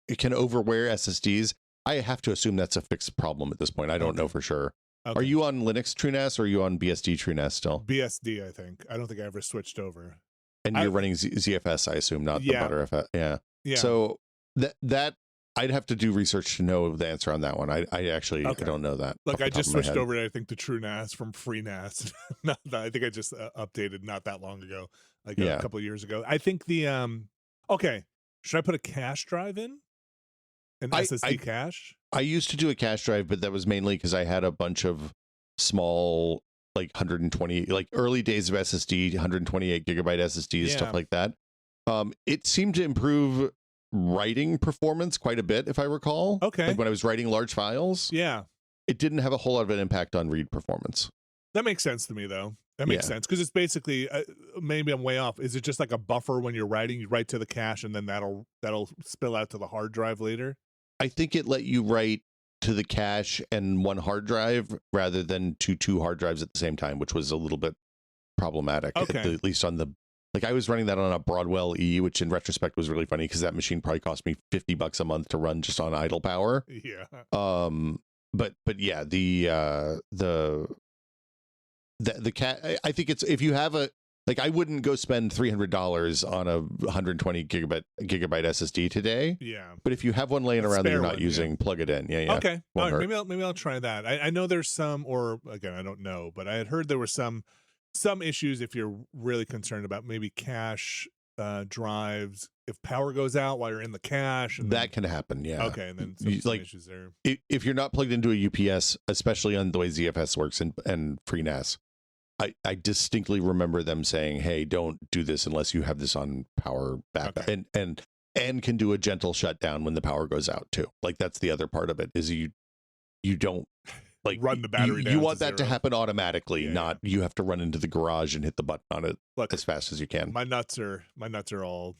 it can overwear SSDs. I have to assume that's a fixed problem at this point. I don't know for sure. Okay. Are you on Linux TrueNAS or are you on BSD TrueNAS still? BSD, I think. I don't think I ever switched over. And you're running ZFS, I assume, not the Btrfs. Yeah. So that I'd have to do research to know the answer on that one. I actually I don't know that. Look, I just switched over, I think, to TrueNAS from FreeNAS. I think I just updated not that long ago, like a couple of years ago. I think the okay. Should I put a cache drive in? An SSD cache? I used to do a cache drive, but that was mainly because I had a bunch of small, like 120, like early days of SSD, 128 gigabyte SSDs, stuff like that. It seemed to improve writing performance quite a bit, if I recall. Okay. Like when I was writing large files. Yeah. It didn't have a whole lot of an impact on read performance. That makes sense to me, though. That makes sense, because it's basically, maybe I'm way off. Is it just like a buffer when you're writing? You write to the cache, and then that'll spill out to the hard drive later? I think it let you write to the cache and one hard drive rather than to 2 hard drives at the same time, which was a little bit problematic. Okay. At least on the, like, I was running that on a Broadwell E, which in retrospect was really funny because that machine probably cost me $50 a month to run just on idle power. Yeah. But yeah, the cat, I think it's, if you have a, like, I wouldn't go spend $300 on a 120 gigabyte SSD today. Yeah. But if you have one laying around that you're not using, plug it in. Yeah. Okay. All right, maybe I'll try that. I know there's some, or again, I don't know, but I had heard there were some issues if you're really concerned about maybe cache drives, if power goes out while you're in the cache. And that can happen, yeah. Okay, and then some issues there. If you're not plugged into a UPS, especially on the way ZFS works and FreeNAS, I distinctly remember them saying, "Hey, don't do this unless you have this on power backup," and can do a gentle shutdown when the power goes out too. Like, that's the other part of it, is you don't like run the battery down. You want that to happen automatically, not you have to run into the garage and hit the button on it as fast as you can. My nuts are all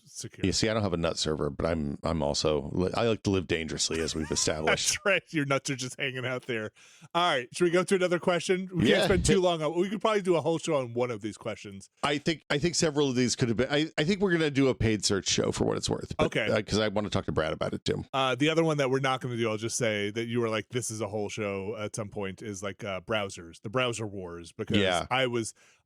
secure. You see, I don't have a nut server, but I'm also, I like to live dangerously, as we've established. That's right. Your nuts are just hanging out there. All right. Should we go to another question? We can't spend too long on. We could probably do a whole show on one of these questions. I think several of these could have been. I think we're gonna do a paid search show for what it's worth. But, okay. Because I want to talk to Brad about it too. The other one that we're not going to do, I'll just say that you were like, this is a whole show at some point, is like browsers, the browser wars, because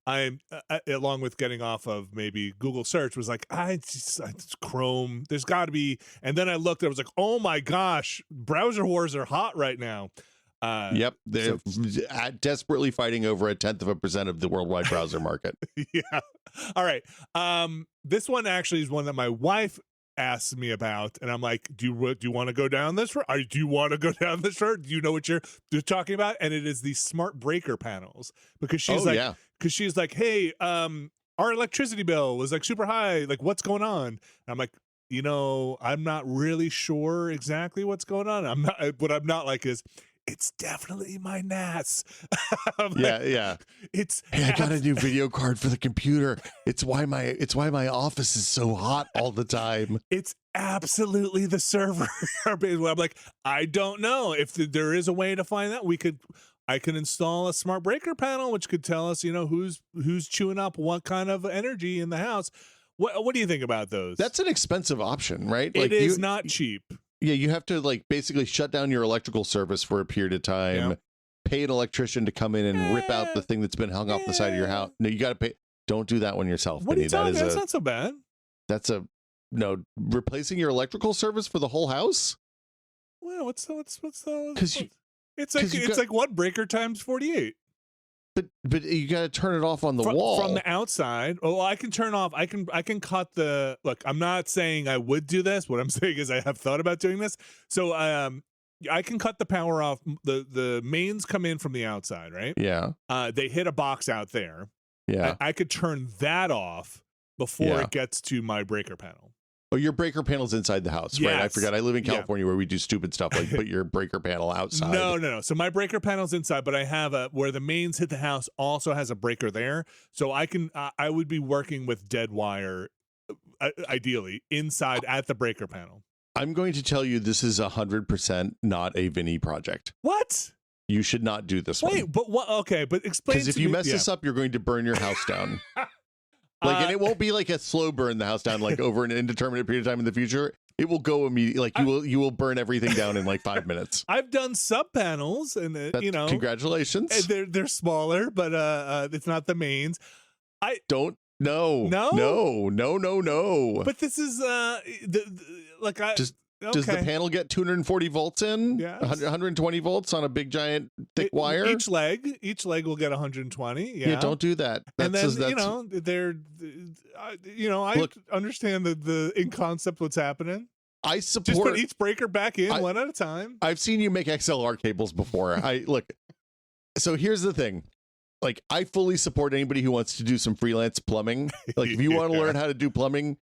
I'm along with getting off of maybe Google search, was like, it's Chrome, there's got to be, and then I looked, I was like, oh my gosh, browser wars are hot right now. Yep, they're desperately fighting over 0.1% of the worldwide browser market. Yeah. All right. This one actually is one that my wife asked me about, and I'm like, do you want to go down this road? Do you want to go down this road? Do you know what you're talking about? And it is the smart breaker panels, because she's she's like, hey, our electricity bill was like super high. Like, what's going on? And I'm like, I'm not really sure exactly what's going on. What I'm not like is, it's definitely my NAS. Yeah. I got a new video card for the computer. It's why my office is so hot all the time. It's absolutely the server. I'm like, I don't know if there is a way to find that. I can install a smart breaker panel, which could tell us, who's chewing up what kind of energy in the house. What do you think about those? That's an expensive option, right? It is not cheap. Yeah, you have to basically shut down your electrical service for a period of time, pay an electrician to come in and rip out the thing that's been hung off the side of your house. No, you got to pay. Don't do that one yourself. What are you talking? That's not so bad. Replacing your electrical service for the whole house. Well, what's the? Because it's like one breaker times 48. But you got to turn it off on the wall from the outside. Oh, I can turn off. I can cut the look. I'm not saying I would do this. What I'm saying is I have thought about doing this. So I can cut the power off. The mains come in from the outside, right? Yeah. They hit a box out there. Yeah. I could turn that off before it gets to my breaker panel. Oh, your breaker panel's inside the house, right? I forgot. I live in California where we do stupid stuff like put your breaker panel outside. No. So my breaker panel's inside, but I have where the mains hit the house also has a breaker there. So I can I would be working with dead wire, ideally inside at the breaker panel. I'm going to tell you this is 100% not a Vinny project. What? You should not do this one. Wait, but what? Okay, but explain. Because if you mess this up, you're going to burn your house down. And it won't be like a slow burn the house down, like over an indeterminate period of time in the future. It will go immediately. Like you will burn everything down in like 5 minutes. I've done sub panels, and congratulations. They're smaller, but it's not the mains. No. But this is Does the panel get 240 volts in? Yeah. 120 volts on a big giant thick wire? Each leg will get 120. Yeah. Don't do that. I understand the in concept what's happening. I support. Just put each breaker back in one at a time. I've seen you make XLR cables before. So here's the thing. Like, I fully support anybody who wants to do some freelance plumbing. Like, if you want to learn how to do plumbing,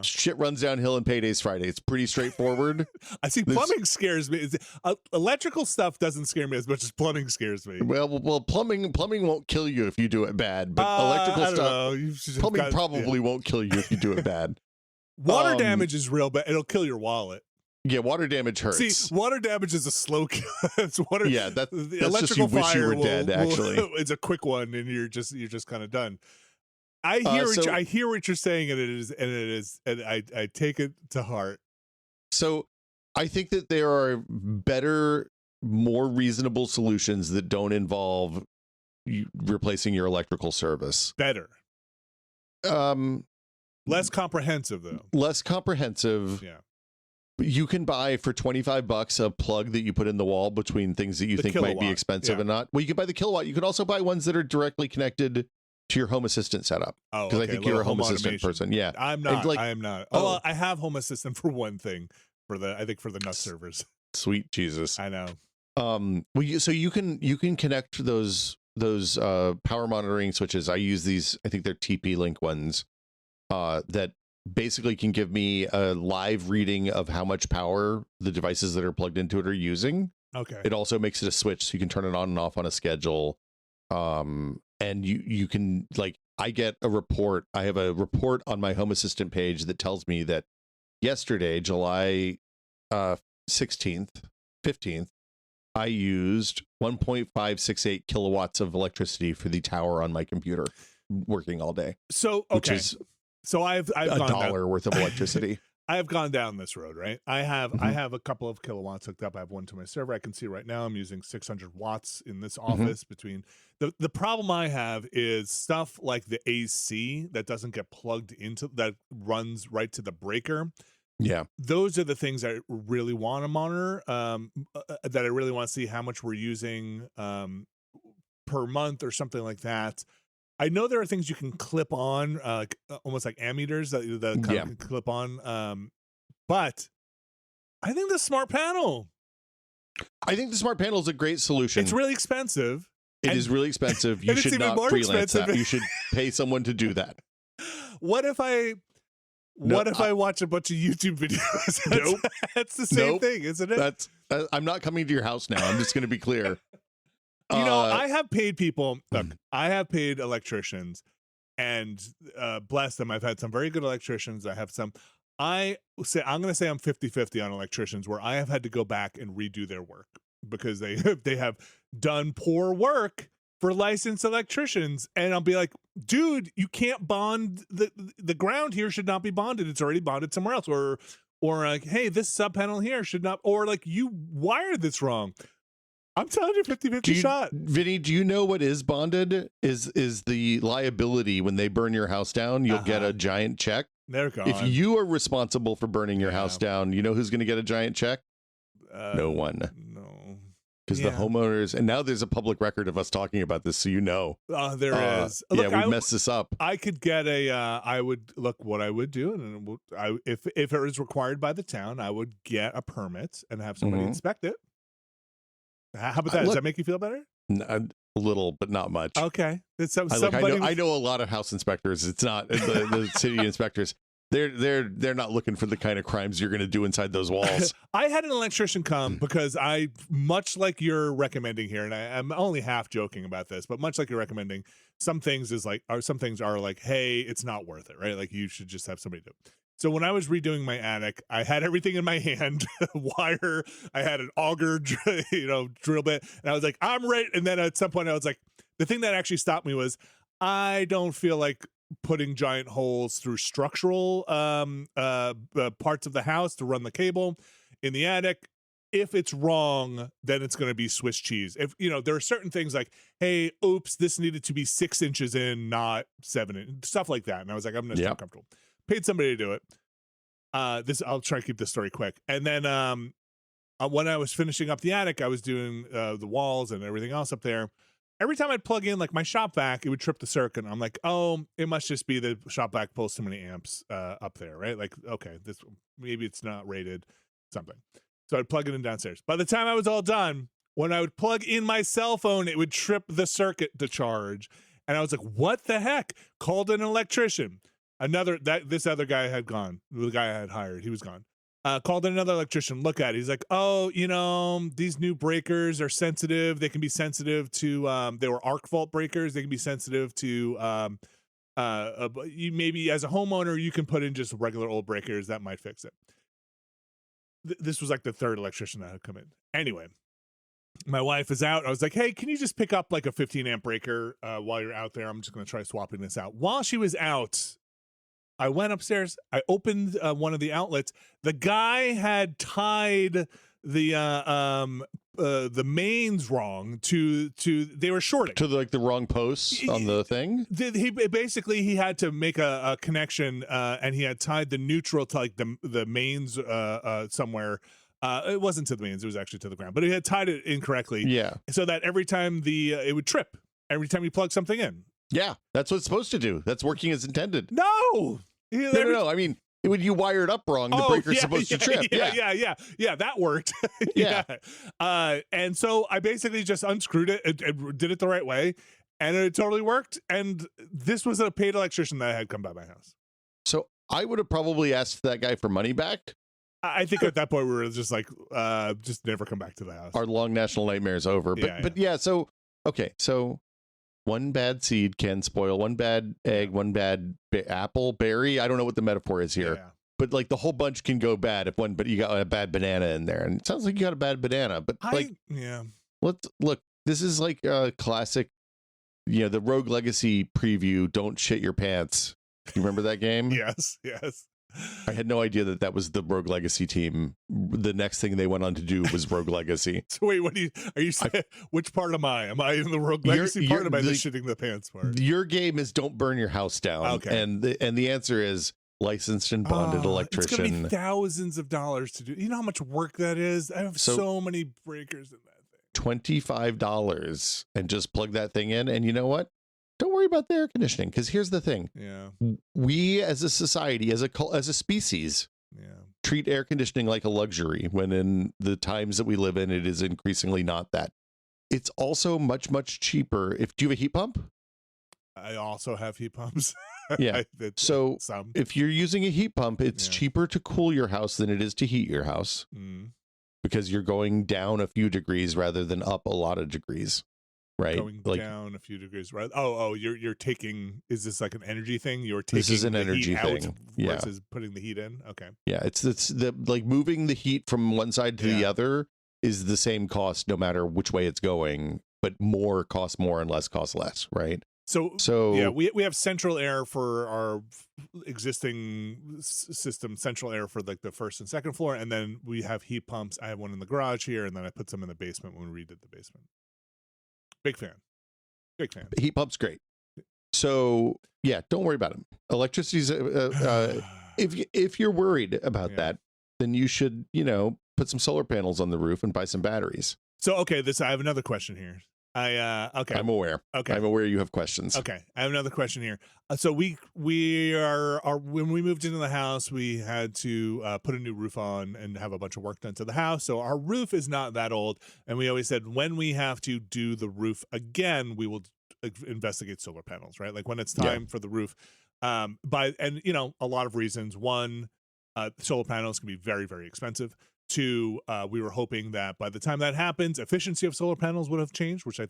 shit runs downhill and payday's Friday. It's pretty straightforward. I see. Plumbing scares me. Electrical stuff doesn't scare me as much as plumbing scares me. Well, plumbing won't kill you if you do it bad, but electrical stuff, plumbing probably won't kill you if you do it bad. Water damage is real, but it'll kill your wallet. Yeah, water damage hurts. See, water damage is a slow kill. It's water. Yeah, that's electrical just you fire wish you were dead. Actually, it's a quick one, and you're just kind of done. I hear what you're saying, and I take it to heart. So I think that there are better, more reasonable solutions that don't involve you replacing your electrical service. Better. Less comprehensive though. Less comprehensive. Yeah. You can buy for $25 a plug that you put in the wall between things that you think might be expensive and not. Well, you can buy the kilowatt. You can also buy ones that are directly connected to your home assistant setup. Oh, because I think you're a home assistant person. Yeah, I'm not. I am not. Oh, I have home assistant for one thing, for the nut servers. Sweet Jesus, I know. So you can connect those power monitoring switches. I use these. I think they're TP-Link ones. That basically can give me a live reading of how much power the devices that are plugged into it are using. Okay. It also makes it a switch, so you can turn it on and off on a schedule. And you can, like, I get a report. I have a report on my Home Assistant page that tells me that yesterday, July 16th, 15th, I used 1.568 kilowatts of electricity for the tower on my computer working all day. So, okay. So I've gone $1 worth of electricity. I have gone down this road, right? I have a couple of kilowatts hooked up. I have one to my server. I can see right now I'm using 600 watts in this office. Between the problem I have is stuff like the AC that doesn't get plugged into, that runs right to the breaker. Yeah, those are the things I really want to monitor. That I really want to see how much we're using per month or something like that. I know there are things you can clip on, almost like ammeters that can clip on. But I think the smart panel. I think the smart panel is a great solution. It's really expensive. It is really expensive. You should not freelance that. You should pay someone to do that. What if I watch a bunch of YouTube videos? That's the same thing, isn't it? I'm not coming to your house now. I'm just going to be clear. I have paid people. Look, I have paid electricians, and bless them. I've had some very good electricians. I have some. I'm going to say I'm 50-50 on electricians, where I have had to go back and redo their work because they have done poor work for licensed electricians, and I'll be like, dude, you can't bond the ground here should not be bonded. It's already bonded somewhere else, or like, hey, this sub panel here should not, or like you wired this wrong. I'm telling you, 50-50 shot. Vinny, do you know what is bonded? Is the liability when they burn your house down, you'll get a giant check. They're gone. If you are responsible for burning your house down, you know who's going to get a giant check? No one. No. because the homeowners, and now there's a public record of us talking about this, so there is. Yeah, Look, we messed this up. I could get I would look what I would do, and if it was required by the town, I would get a permit and have somebody inspect it. How about that? Does that make you feel better? A little, but not much. Okay, it's I know a lot of house inspectors. It's not the city inspectors. They're not looking for the kind of crimes you're going to do inside those walls. I had an electrician come because much like you're recommending here, and I'm only half joking about this, but much like you're recommending, some things are like, hey, it's not worth it, right? Like you should just have somebody do it. So when I was redoing my attic, I had everything in my hand, wire, I had an auger, drill bit, and I was like, I'm ready. And then at some point I was like, the thing that actually stopped me was I don't feel like putting giant holes through structural parts of the house to run the cable in the attic. If it's wrong, then it's going to be Swiss cheese. If there are certain things like, hey, oops, this needed to be 6 inches in, not 7 inches, stuff like that. And I was like, I'm not comfortable. Paid somebody to do it. I'll try to keep this story quick. And then when I was finishing up the attic, I was doing the walls and everything else up there. Every time I'd plug in like my shop vac, it would trip the circuit. I'm like, oh, it must just be the shop vac pulls too many amps up there, right? Like, okay, maybe it's not rated, something. So I'd plug it in downstairs. By the time I was all done, when I would plug in my cell phone, it would trip the circuit to charge. And I was like, what the heck? Called an electrician. This other guy had gone. The guy I had hired, he was gone. Called another electrician. Look at it. He's like, oh, these new breakers are sensitive. They can be sensitive to. They were arc fault breakers. They can be sensitive to. You maybe as a homeowner, you can put in just regular old breakers that might fix it. This was like the third electrician that had come in. Anyway, my wife is out. I was like, hey, can you just pick up like a 15 amp breaker while you're out there? I'm just going to try swapping this out. While she was out, I went upstairs. I opened one of the outlets. The guy had tied the mains wrong to they were shorting to the wrong posts on the thing. He had to make a connection and he had tied the neutral to like the mains somewhere. It wasn't to the mains, it was actually to the ground, but he had tied it incorrectly. Yeah, so that every time it would trip every time you plug something in. Yeah, that's what it's supposed to do. That's working as intended. No. No. I mean, when you wire it up wrong, the breaker's supposed to trip. Yeah, that worked. Yeah. And so I basically just unscrewed it and did it the right way, and it totally worked. And this was a paid electrician that had come by my house. So I would have probably asked that guy for money back. I think at that point we were just like, just never come back to the house. Our long national nightmare is over. But yeah, so, okay, so one bad seed can spoil, one bad egg, one bad apple, berry. I don't know what the metaphor is here, but like the whole bunch can go bad but you got a bad banana in there, and it sounds like you got a bad banana. But let's look. This is like a classic, the Rogue Legacy preview. Don't shit your pants. You remember that game? Yes. I had no idea that was the Rogue Legacy team. The next thing they went on to do was Rogue Legacy. So wait, are you saying? Which part am I? Am I in the Rogue Legacy part? Or am I the shitting the pants part? Your game is don't burn your house down. Okay. And the answer is licensed and bonded electrician. It's going to be thousands of dollars to do. You know how much work that is? I have so many breakers in that thing. $25 and just plug that thing in. And you know what? Don't worry about the air conditioning, because here's the thing. Yeah. We as a society, as a species, treat air conditioning like a luxury, when in the times that we live in, it is increasingly not that. It's also much, much cheaper. Do you have a heat pump? I also have heat pumps. Yeah. So if you're using a heat pump, it's cheaper to cool your house than it is to heat your house, because you're going down a few degrees rather than up a lot of degrees. Right, going down a few degrees, right? You're taking. Is this like an energy thing? You're taking. This is an energy thing versus putting the heat in. Okay. Yeah, it's the like moving the heat from one side to the other is the same cost no matter which way it's going, but more costs more and less costs less, right? So yeah, we have central air for our existing system, central air for like the first and second floor, and then we have heat pumps. I have one in the garage here, and then I put some in the basement when we redid the basement. Big fan. Heat pump's great. So yeah, don't worry about them. Electricity's if you're worried about that, then you should put some solar panels on the roof and buy some batteries. So okay, I have another question here. Okay. I'm aware. Okay. I'm aware you have questions. Okay, I have another question here. So we are when we moved into the house, we had to put a new roof on and have a bunch of work done to the house. So our roof is not that old, and we always said when we have to do the roof again, we will investigate solar panels. Right, like when it's time for the roof. And a lot of reasons. One, solar panels can be very, very expensive. Two, we were hoping that by the time that happens, efficiency of solar panels would have changed, which I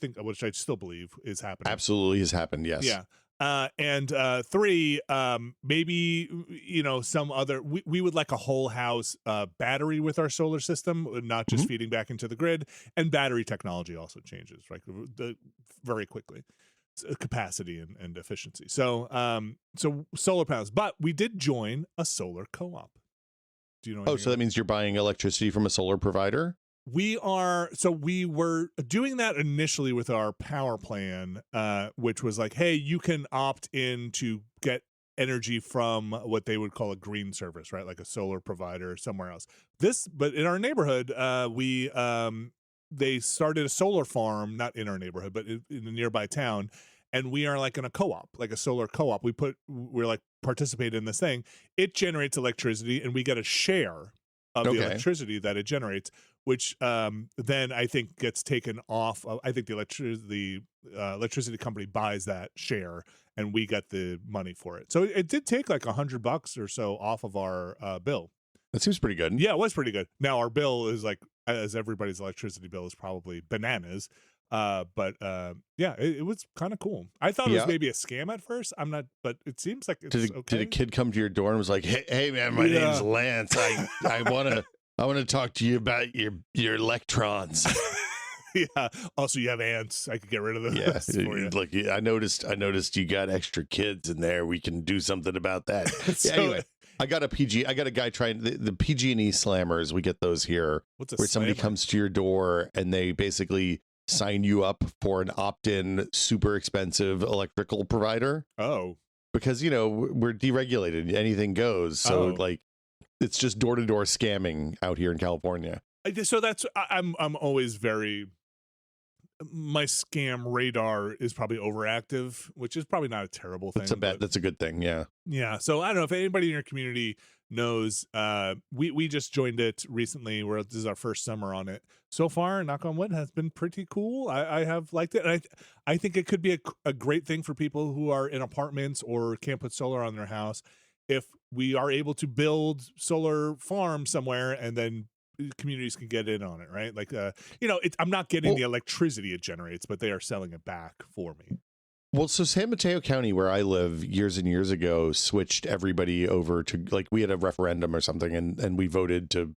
still believe is happening. Absolutely has happened. Yes. Yeah. And three, maybe some other. We would like a whole house battery with our solar system, not just feeding back into the grid. And battery technology also changes, right? Very quickly, capacity and efficiency. So solar panels, but we did join a solar co-op. Do you know? Oh, so that means you're buying electricity from a solar provider? We were doing that initially with our power plan, which was like, hey, you can opt in to get energy from what they would call a green service, right? Like a solar provider somewhere else. But in our neighborhood, they started a solar farm, not in our neighborhood, but in a nearby town. And we are like in a co-op, like a solar co-op. We're like participate in this thing. It generates electricity, and we get a share of the electricity that it generates, which then I think gets taken off. I think the electricity company buys that share, and we get the money for it. So it did take like $100 or so off of our bill. That seems pretty good. Yeah, it was pretty good. Now our bill is like, as everybody's electricity bill is probably bananas. But it was kind of cool. I thought it was maybe a scam at first. I'm not, but it seems like it's okay. Did a kid come to your door and was like, "Hey man, my name's Lance. I wanna talk to you about your electrons." Yeah. Also, you have ants. I could get rid of them. Yeah. For you. Look, I noticed you got extra kids in there. We can do something about that. Anyway. I got a guy trying the PG&E slammers. We get those here. What's a where somebody slammer? comes to your door and they basically sign you up for an opt-in super expensive electrical provider. Oh, because we're deregulated, anything goes. So like it's just door-to-door scamming out here in California. So that's I'm always my scam radar is probably overactive, which is probably not a terrible thing. That's a good thing. Yeah. So I don't know if anybody in your community knows. We just joined it recently. This is our first summer on it. So far, knock on wood, has been pretty cool. I have liked it. And I think it could be a great thing for people who are in apartments or can't put solar on their house. If we are able to build solar farms somewhere and then communities can get in on it, right? Like, I'm not getting the electricity it generates, but they are selling it back for me. Well, so San Mateo County, where I live, years and years ago, switched everybody over to, like, we had a referendum or something, and we voted to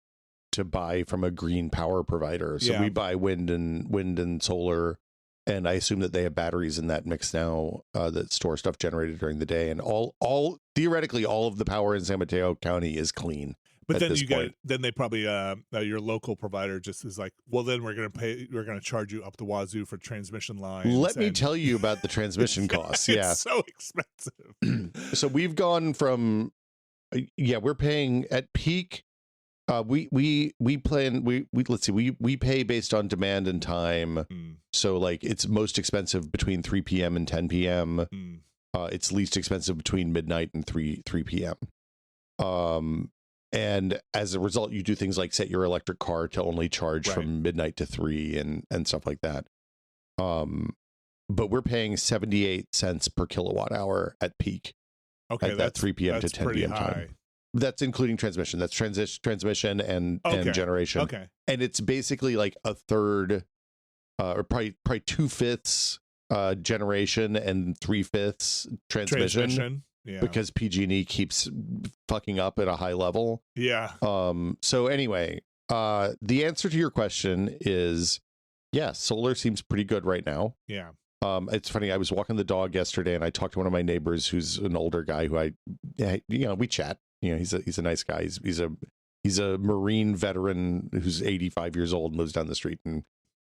buy from a green power provider. So we buy wind and solar, and I assume that they have batteries in that mix now that store stuff generated during the day. And theoretically, all of the power in San Mateo County is clean. But then then they probably your local provider just is like, well, then we're gonna charge you up the wazoo for transmission lines. Let me tell you about the transmission costs. Yeah, it's so expensive. So we've gone from we're paying at peak. We pay based on demand and time. So like it's most expensive between 3 p.m. and 10 p.m. It's least expensive between midnight and 3 p.m. And as a result, you do things like set your electric car to only charge from midnight to 3 and stuff like that. But we're paying 78 cents per kilowatt hour at peak. Okay, at that 3 p.m. to 10 p.m. high. time. That's including transmission. That's transmission and generation. Okay. And it's basically like a third, or probably 2/5 generation and 3/5 transmission. Yeah. Because PG&E keeps fucking up at a high level. Yeah. So anyway, the answer to your question is yes, solar seems pretty good right now. Yeah. It's funny. I was walking the dog yesterday, and I talked to one of my neighbors who's an older guy who we chat. He's a nice guy. He's a Marine veteran who's 85 years old and lives down the street, and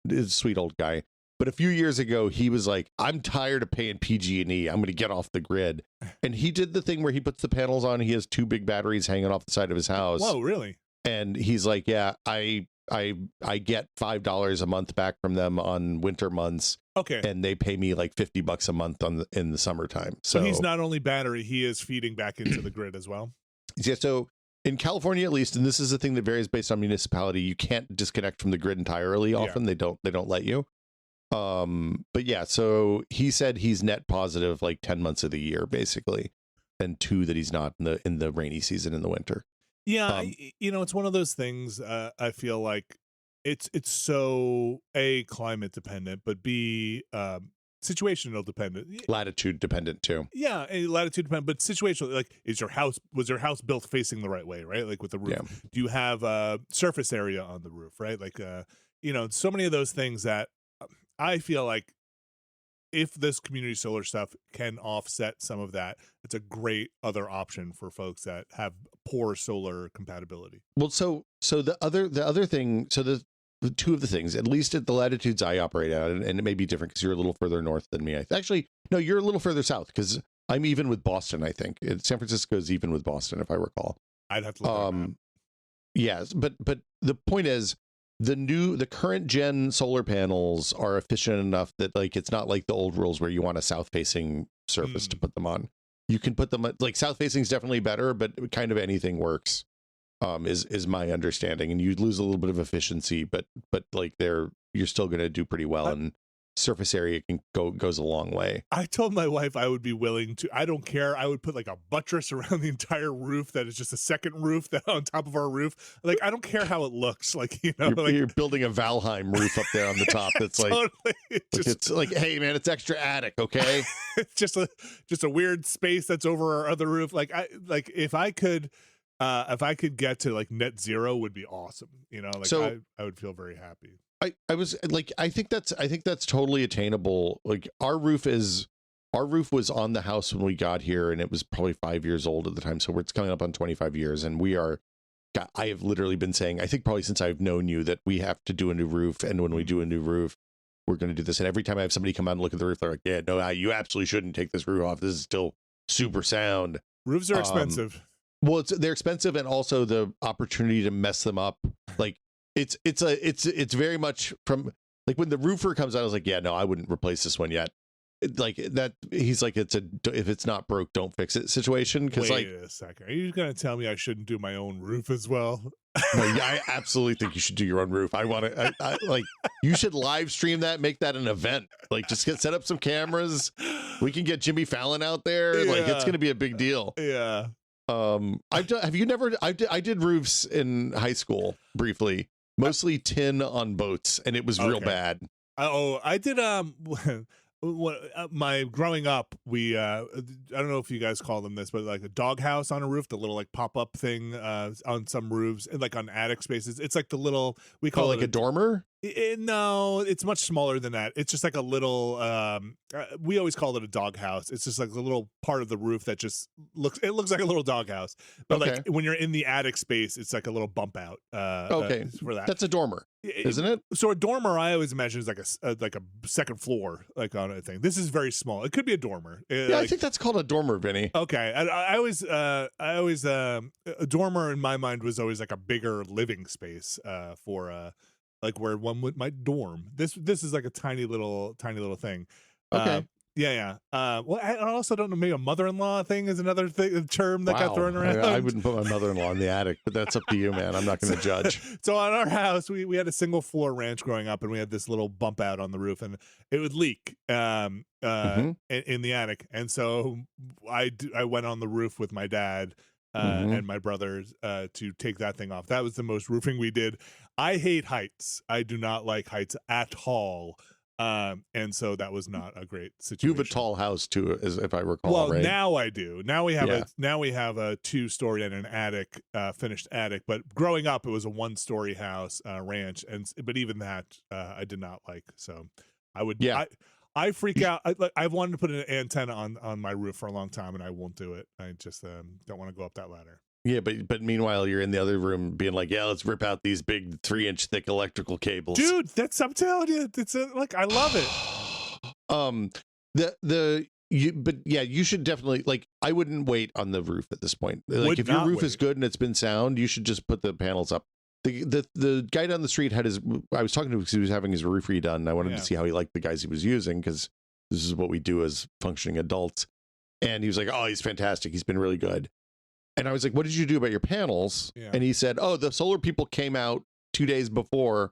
is a sweet old guy. But a few years ago, he was like, I'm tired of paying PG&E. I'm going to get off the grid. And he did the thing where he puts the panels on. He has 2 big batteries hanging off the side of his house. Whoa, really? And he's like, yeah, I I get $5 a month back from them on winter months. Okay. And they pay me like $50 a month in the summertime. So he's not only battery, he is feeding back into the grid as well. Yeah. So in California, at least, and this is a thing that varies based on municipality, you can't disconnect from the grid entirely. Often they don't let you. But yeah, so he said he's net positive like 10 months of the year, basically, and 2 that he's not in the rainy season in the winter. Yeah, it's one of those things. I feel like it's so climate dependent, but situational dependent, latitude dependent too. Yeah, latitude dependent, but situational. Like, was your house built facing the right way, right? Like with the roof, do you have surface area on the roof, right? Like, so many of those things that I feel like if this community solar stuff can offset some of that, it's a great other option for folks that have poor solar compatibility. Well, so the other thing, so the 2 of the things, at least at the latitudes I operate at, and it may be different because you're a little further north than me. Actually, no, you're a little further south because I'm even with Boston. I think San Francisco is even with Boston, if I recall. I'd have to look at that. Yes, but the point is, the current gen solar panels are efficient enough that like it's not like the old rules where you want a south facing surface to put them on. You can put them like south facing is definitely better, but kind of anything works. Is my understanding, and you lose a little bit of efficiency, but like you're still going to do pretty well, and surface area goes a long way. I told my wife I would be willing to. I don't care. I would put like a buttress around the entire roof that is just a second roof that on top of our roof. Like, I don't care how it looks. Like, you're building a Valheim roof up there on the top. That's like, totally. It's like, hey man, it's extra attic, okay? It's just a weird space that's over our other roof. Like, if I could get to like net zero would be awesome. I would feel very happy. I was like, I think that's totally attainable. Like our roof was on the house when we got here, and it was probably 5 years old at the time. So it's coming up on 25 years, and I have literally been saying, I think probably since I've known you, that we have to do a new roof. And when we do a new roof, we're going to do this. And every time I have somebody come out and look at the roof, they're like, yeah, no, you absolutely shouldn't take this roof off. This is still super sound. Roofs are expensive. Well, they're expensive, and also the opportunity to mess them up. Like it's very much from like when the roofer comes out, I was like, yeah, no, I wouldn't replace this one yet. Like that, he's like, if it's not broke, don't fix it situation. Because wait a second, are you gonna tell me I shouldn't do my own roof as well? No, yeah, I absolutely think you should do your own roof. I want to, like, you should live stream that, make that an event. Like, just set up some cameras. We can get Jimmy Fallon out there. Yeah. Like, it's gonna be a big deal. Yeah. I did roofs in high school briefly, mostly tin on boats, and it was real bad. I did my growing up, we I don't know if you guys call them this, but like a doghouse on a roof, the little like pop-up thing on some roofs, and like on attic spaces. It's like the little, we call it like a dormer. No, it's much smaller than that. It's just like a little we always called it a doghouse. It's just like a little part of the roof that just looks like a little doghouse, but like when you're in the attic space, it's like a little bump out for that. That's a dormer, isn't it? So a dormer, I always imagine, is like a second floor, like on a thing. This is very small. It could be a dormer. Yeah, I think that's called a dormer, Vinny. Okay. I always a dormer in my mind was always like a bigger living space for like where one might dorm. This is like a tiny little thing. Okay. Yeah. Well, I also don't know. Maybe a mother-in-law thing is another term that got thrown around. I wouldn't put my mother-in-law in the attic, but that's up to you, man. I'm not going to judge. So on our house, we had a single floor ranch growing up, and we had this little bump out on the roof, and it would leak in the attic. And so I went on the roof with my dad and my brothers to take that thing off. That was the most roofing we did. I hate heights. I do not like heights at all. And so that was not a great situation. You have a tall house too, as if I recall. Well, right? Now I do. Now we have a 2-story and an attic, finished attic. But growing up, it was a 1-story house, ranch, but even that I did not like. So I would, I freak out. I've wanted to put an antenna on my roof for a long time, and I won't do it. I just don't want to go up that ladder. Yeah, but meanwhile, you're in the other room being like, yeah, let's rip out these big 3-inch thick electrical cables. Dude, I'm telling you, it's like, I love it. You should definitely, like, I wouldn't wait on the roof at this point. Like, if your roof is good and it's been sound, you should just put the panels up The guy down the street had I was talking to him because he was having his roof redone, and I wanted to see how he liked the guys he was using, because this is what we do as functioning adults. And he was like, oh, he's fantastic. He's been really good. And I was like, what did you do about your panels? Yeah. And he said, oh, the solar people came out 2 days before,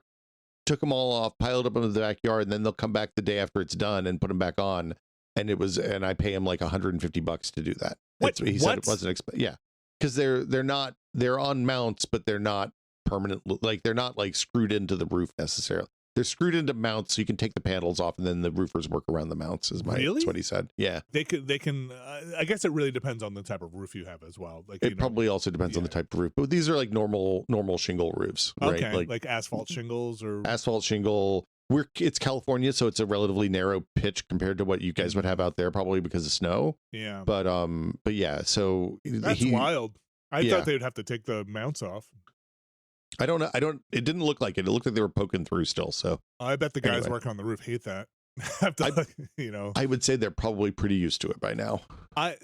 took them all off, piled up into the backyard, and then they'll come back the day after it's done and put them back on. And I pay him like $150 to do that. He said it wasn't yeah, because they're on mounts, but they're not permanent, like they're not like screwed into the roof necessarily. They're screwed into mounts, so you can take the panels off, and then the roofers work around the mounts. That's what he said. Yeah, they can. I guess it really depends on the type of roof you have as well. Like it probably also depends on the type of roof, but these are like normal shingle roofs, right? Okay, like asphalt shingles or asphalt shingle. It's California, so it's a relatively narrow pitch compared to what you guys would have out there, probably because of snow. Yeah, but yeah. So that's wild. I thought they would have to take the mounts off. I don't know. It didn't look like it. It looked like they were poking through still. So I bet the guys working on the roof hate that. I would say they're probably pretty used to it by now. I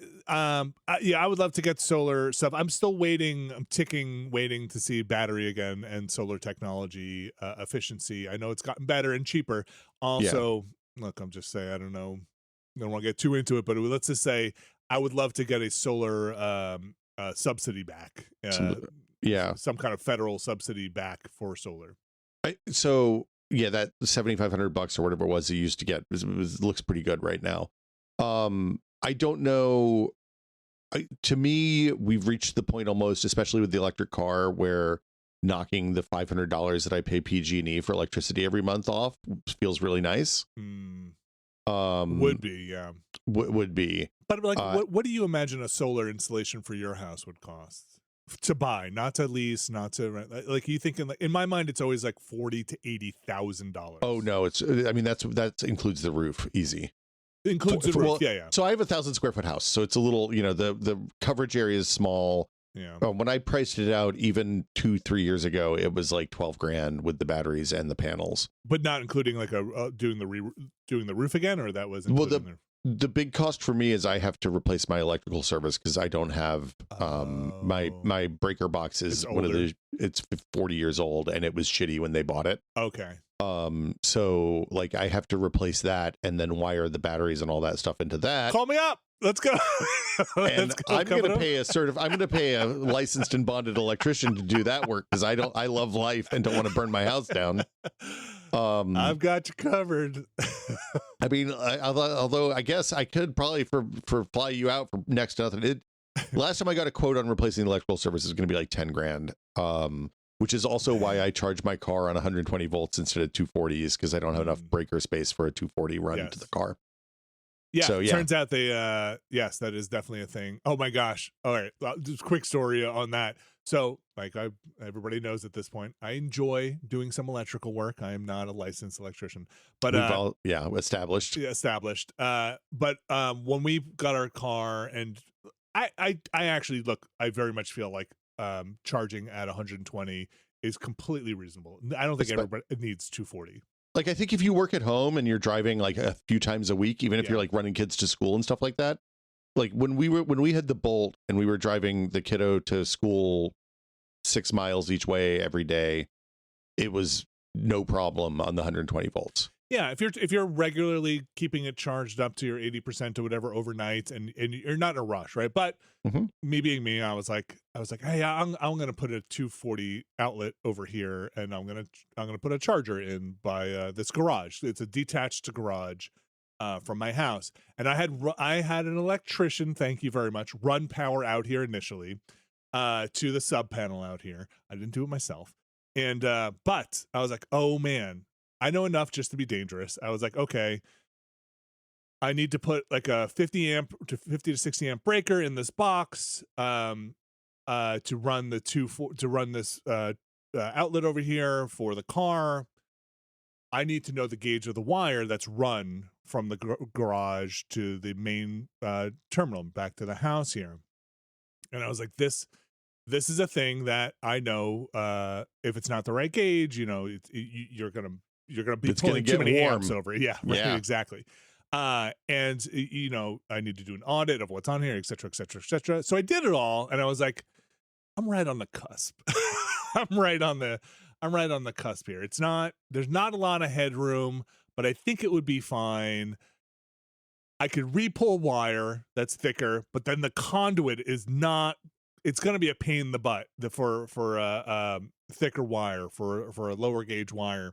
would love to get solar stuff. I'm still waiting. I'm waiting to see battery again and solar technology efficiency. I know it's gotten better and cheaper. Also, look, I'm just saying, I don't know. I don't want to get too into it, but let's just say I would love to get a solar subsidy back. Some kind of federal subsidy back for solar. That $7,500 or whatever it was he used to get looks pretty good right now. I don't know. To me, we've reached the point almost, especially with the electric car, where knocking the $500 that I pay PG&E for electricity every month off feels really nice. Would be, yeah. Would be. But like, what do you imagine a solar installation for your house would cost? To buy, not to lease, not to rent. Like, you thinking, like, in my mind, it's always like $40,000 to $80,000. Oh no, that includes the roof, easy. Includes the roof, yeah. So I have 1,000 square foot house, so it's a little, the coverage area is small. Yeah. When I priced it out, even 2-3 years ago, it was like $12,000 with the batteries and the panels, but not including like doing the roof again, or that was the big cost for me is I have to replace my electrical service because I don't have my breaker box is it's 40 years old and it was shitty when they bought it. Okay. So like I have to replace that and then wire the batteries and all that stuff into that. Call me up. Let's go. I'm going to pay a licensed and bonded electrician to do that work because I love life and don't want to burn my house down. I've got you covered. I mean, although I guess I could probably for fly you out for next to nothing. Last time I got a quote on replacing the electrical service is going to be like $10,000. Which is also why I charge my car on 120 volts instead of 240s, because I don't have enough breaker space for a 240 run into the car. Yeah, so, turns out yes, that is definitely a thing. Oh my gosh. All right, just a quick story on that. So, like everybody knows at this point, I enjoy doing some electrical work. I am not a licensed electrician, but established. Yeah, established. But when we got our car, and I actually I very much feel like charging at 120 is completely reasonable. I don't think everybody needs 240. Like, I think if you work at home and you're driving like a few times a week, even if you're like running kids to school and stuff like that, like when we had the Bolt and we were driving the kiddo to school 6 miles each way every day, it was no problem on the 120 volts. Yeah, if you're regularly keeping it charged up to your 80% or whatever overnight, and you're not in a rush, right? But me being me, I was like, hey, I'm gonna put a 240 outlet over here, and I'm gonna put a charger in by this garage. It's a detached garage from my house, and I had an electrician, thank you very much, run power out here initially to the sub panel out here. I didn't do it myself, and but I was like, oh man, I know enough just to be dangerous. I was like, okay, I need to put like a 50 to 60 amp breaker in this box to run this outlet over here for the car. I need to know the gauge of the wire that's run from the garage to the main terminal back to the house here. And I was like, this is a thing that I know if it's not the right gauge, you're gonna be pulling too many amps over it. Yeah, right, yeah, exactly. And I need to do an audit of what's on here, et cetera, et cetera, et cetera. So I did it all, and I was like, I'm right on the cusp. I'm right on the cusp here. There's not a lot of headroom, but I think it would be fine. I could re-pull wire that's thicker, but then the conduit is not. It's going to be a pain in the butt for thicker wire for a lower gauge wire.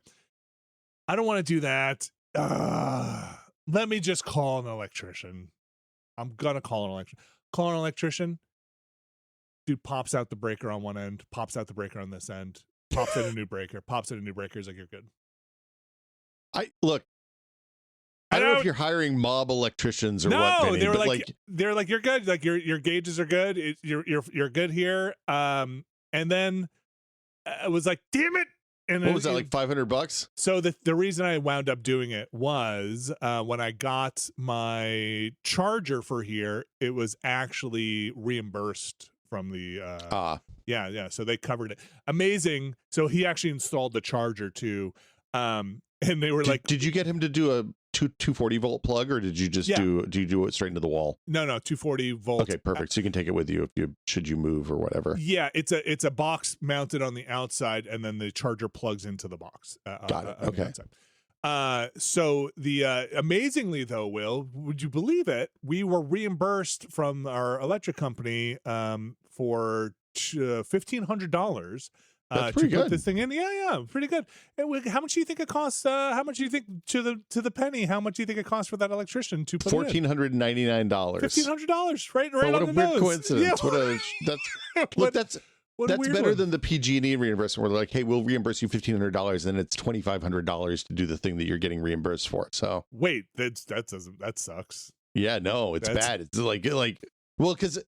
I don't want to do that. Let me just call an electrician. I'm gonna call an electrician. Call an electrician. Dude pops out the breaker on one end, pops out the breaker on this end, pops in a new breaker, pops in a new breaker. He's like, "You're good." I don't know if you're hiring mob electricians or what. No, they were like, "You're good. Like your gauges are good. You're good here." And then I was like, "Damn it!" And what was that, like $500? So the reason I wound up doing it was when I got my charger for here, it was actually reimbursed from the yeah. So they covered it. Amazing. So he actually installed the charger too. And they were like, did you get him to do a 240 volt plug, or did you just do you do it straight into the wall? No, 240 volt. Okay, perfect. So you can take it with you should you move or whatever. Yeah, it's a box mounted on the outside, and then the charger plugs into the box. Got it. Okay. So the amazingly though, Will, would you believe it? We were reimbursed from our electric company for $1,500. That's pretty to good. Put this thing in. Yeah, pretty good. And how much do you think it costs? How much do you think to the penny? How much do you think it costs for that electrician to put $1,499. $1,500, right what on a the weird nose. coincidence. Yeah. That's What a weird better one. than the PG&E reimbursement, where they're like, hey, we'll reimburse you $1,500, and it's $2,500 to do the thing that you're getting reimbursed for. So wait, that sucks. Yeah, no, it's bad. It's like well, because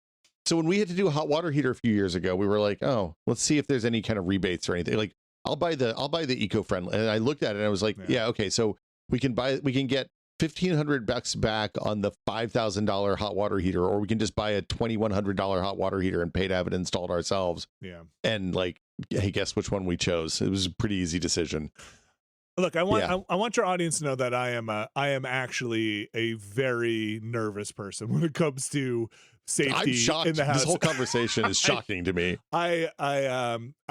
so when we had to do a hot water heater a few years ago, we were like, oh, let's see if there's any kind of rebates or anything. Like, I'll buy the eco-friendly, and I looked at it and I was like, yeah okay, so we can get $1,500 back on the $5,000 hot water heater, or we can just buy a $2,100 hot water heater and pay to have it installed ourselves. Yeah. And like, hey, guess which one we chose? It was a pretty easy decision. Look, I want your audience to know that I am actually a very nervous person when it comes to safety. I'm shocked. In the house. This whole conversation is shocking to me. I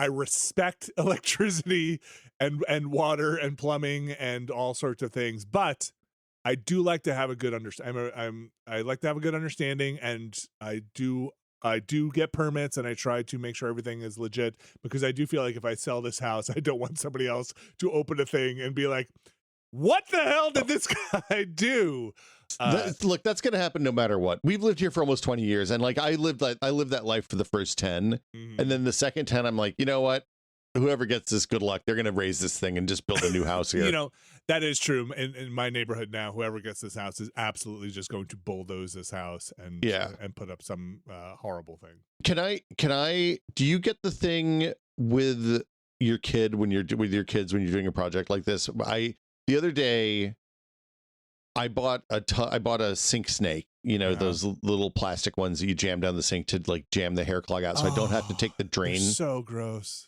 respect electricity and water and plumbing and all sorts of things, but I do like to have a good understanding. I like to have a good understanding, and I do get permits, and I try to make sure everything is legit, because I do feel like if I sell this house, I don't want somebody else to open a thing and be like, what the hell did this guy do? Look, that's going to happen no matter what. We've lived here for almost 20 years, and like I lived that life for the first 10, and then the second 10, I'm like, you know what? Whoever gets this, good luck. They're going to raise this thing and just build a new house here. You know, that is true. In my neighborhood now, whoever gets this house is absolutely just going to bulldoze this house and put up some horrible thing. Do you get the thing with your kid when you're doing a project like this? The other day, I bought a sink snake, those little plastic ones that you jam down the sink to like jam the hair clog out, so I don't have to take the drain. So gross.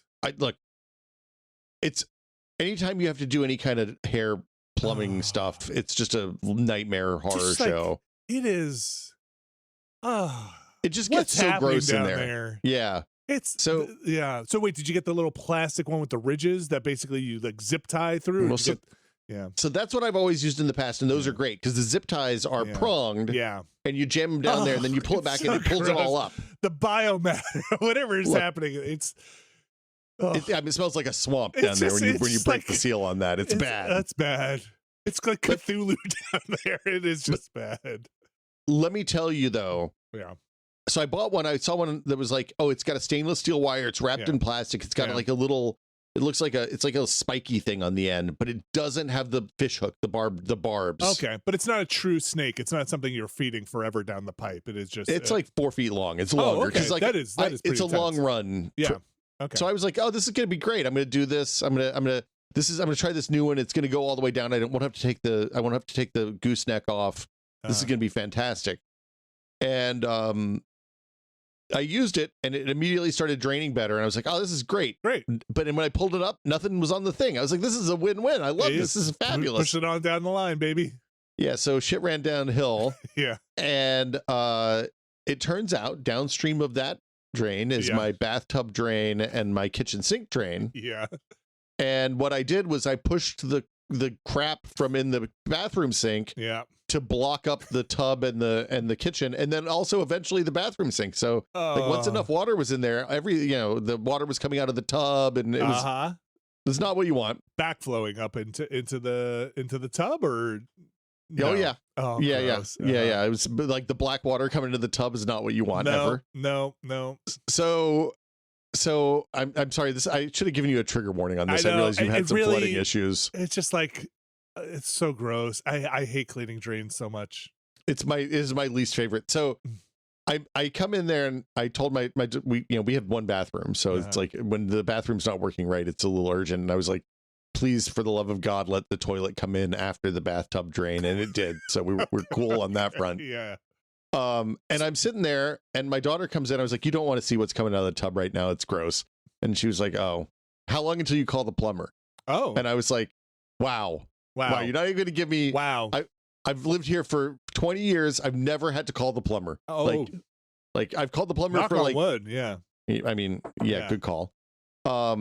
It's anytime you have to do any kind of hair plumbing stuff, it's just a nightmare horror show. It is. It just gets so gross in there. Yeah. So wait, did you get the little plastic one with the ridges that basically you like zip tie through? Well, so that's what I've always used in the past, and those are great because the zip ties are pronged. Yeah. And you jam them down there, and then you pull it back, and it pulls it all up. The biomatter, whatever is happening, it smells like a swamp down there when you break the seal on that. It's bad. That's bad. It's like Cthulhu down there. It is just bad. Let me tell you though. Yeah. So I bought one. I saw one that was like, oh, it's got a stainless steel wire. It's wrapped in plastic. It's got like a little. It looks like it's like a spiky thing on the end, but it doesn't have the fish hook, the barbs. Okay, but it's not a true snake. It's not something you're feeding forever down the pipe. It is just. It's like 4 feet long. It's longer because that is. It's a long run. Yeah. Okay. So I was like, oh, this is going to be great. I'm going to do this. I'm going to try this new one. It's going to go all the way down. I won't have to take the gooseneck off. This is going to be fantastic. And I used it, and it immediately started draining better. And I was like, oh, this is great. Great. But when I pulled it up, nothing was on the thing. I was like, this is a win-win. I love this. This is fabulous. Push it on down the line, baby. Yeah. So shit ran downhill. Yeah. And it turns out downstream of that drain is my bathtub drain and my kitchen sink drain. Yeah. And what I did was I pushed the crap from in the bathroom sink to block up the tub and the kitchen, and then also eventually the bathroom sink. So like once enough water was in there, the water was coming out of the tub, and it was it's not what you want. Backflowing up into the tub, or no? Oh yeah. Oh yeah. It was like the black water coming into the tub is not what you want ever. No. So I'm sorry. I should have given you a trigger warning on this. I realize you had some flooding issues. It's just like it's so gross. I hate cleaning drains so much. It is my least favorite. So I come in there and I told we have one bathroom, so it's like when the bathroom's not working right, it's a little urgent. And I was like, please, for the love of God, let the toilet come in after the bathtub drain, and it did. So we're cool on that front. Yeah. And I'm sitting there, and my daughter comes in. I was like, you don't want to see what's coming out of the tub right now. It's gross. And she was like, oh, how long until you call the plumber? Oh. And I was like, wow. You're not even going to give me. Wow. I've lived here for 20 years. I've never had to call the plumber. Oh. Like I've called the plumber Knock for on like wood. Yeah. I mean, good call. At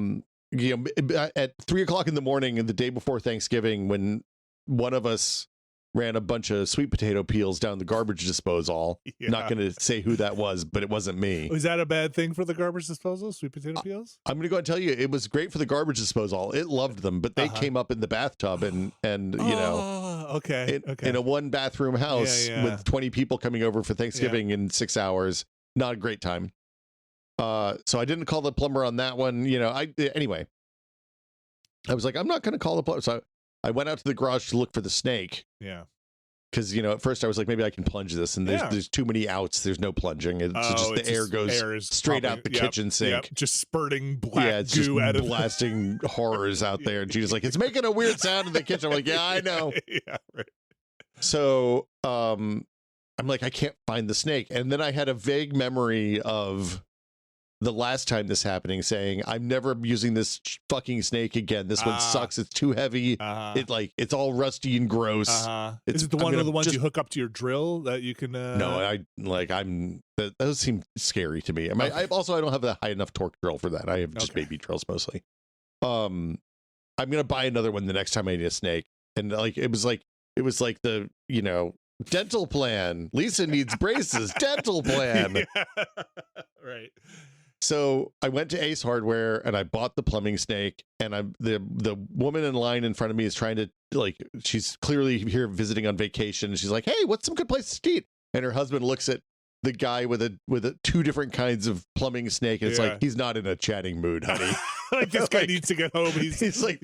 3:00 in the morning and the day before Thanksgiving, when one of us ran a bunch of sweet potato peels down the garbage disposal. Not going to say who that was, but it wasn't me. Was that a bad thing for the garbage disposal, sweet potato peels? I'm going to go and tell you, it was great for the garbage disposal. It loved them, but they came up in the bathtub and in a one bathroom house with 20 people coming over for Thanksgiving in 6 hours. Not a great time. So I didn't call the plumber on that one. Anyway, I was like, I'm not going to call the plumber. So I went out to the garage to look for the snake. Yeah. Because, at first I was like, maybe I can plunge this. And there's too many outs. There's no plunging. It's just the air goes straight out the kitchen sink. Just spurting black it's goo just out of blasting horrors out there. And she's like, it's making a weird sound in the kitchen. I'm like, yeah, I know. Yeah, right. So I'm like, I can't find the snake. And then I had a vague memory of the last time this happening, saying, I'm never using this fucking snake again. This one sucks. It's too heavy. It's all rusty and gross. Is it the one of the ones you hook up to your drill that you can? No, those seem scary to me. I don't have a high enough torque drill for that. I have just baby drills mostly. I'm gonna buy another one the next time I need a snake. And it was like the dental plan. Lisa needs braces. Dental plan. Right. So I went to Ace Hardware and I bought the plumbing snake, and the woman in line in front of me is trying to, she's clearly here visiting on vacation. And she's like, hey, what's some good places to eat? And her husband looks at the guy with two different kinds of plumbing snake, and it's like, he's not in a chatting mood, honey. This guy needs to get home. He's like,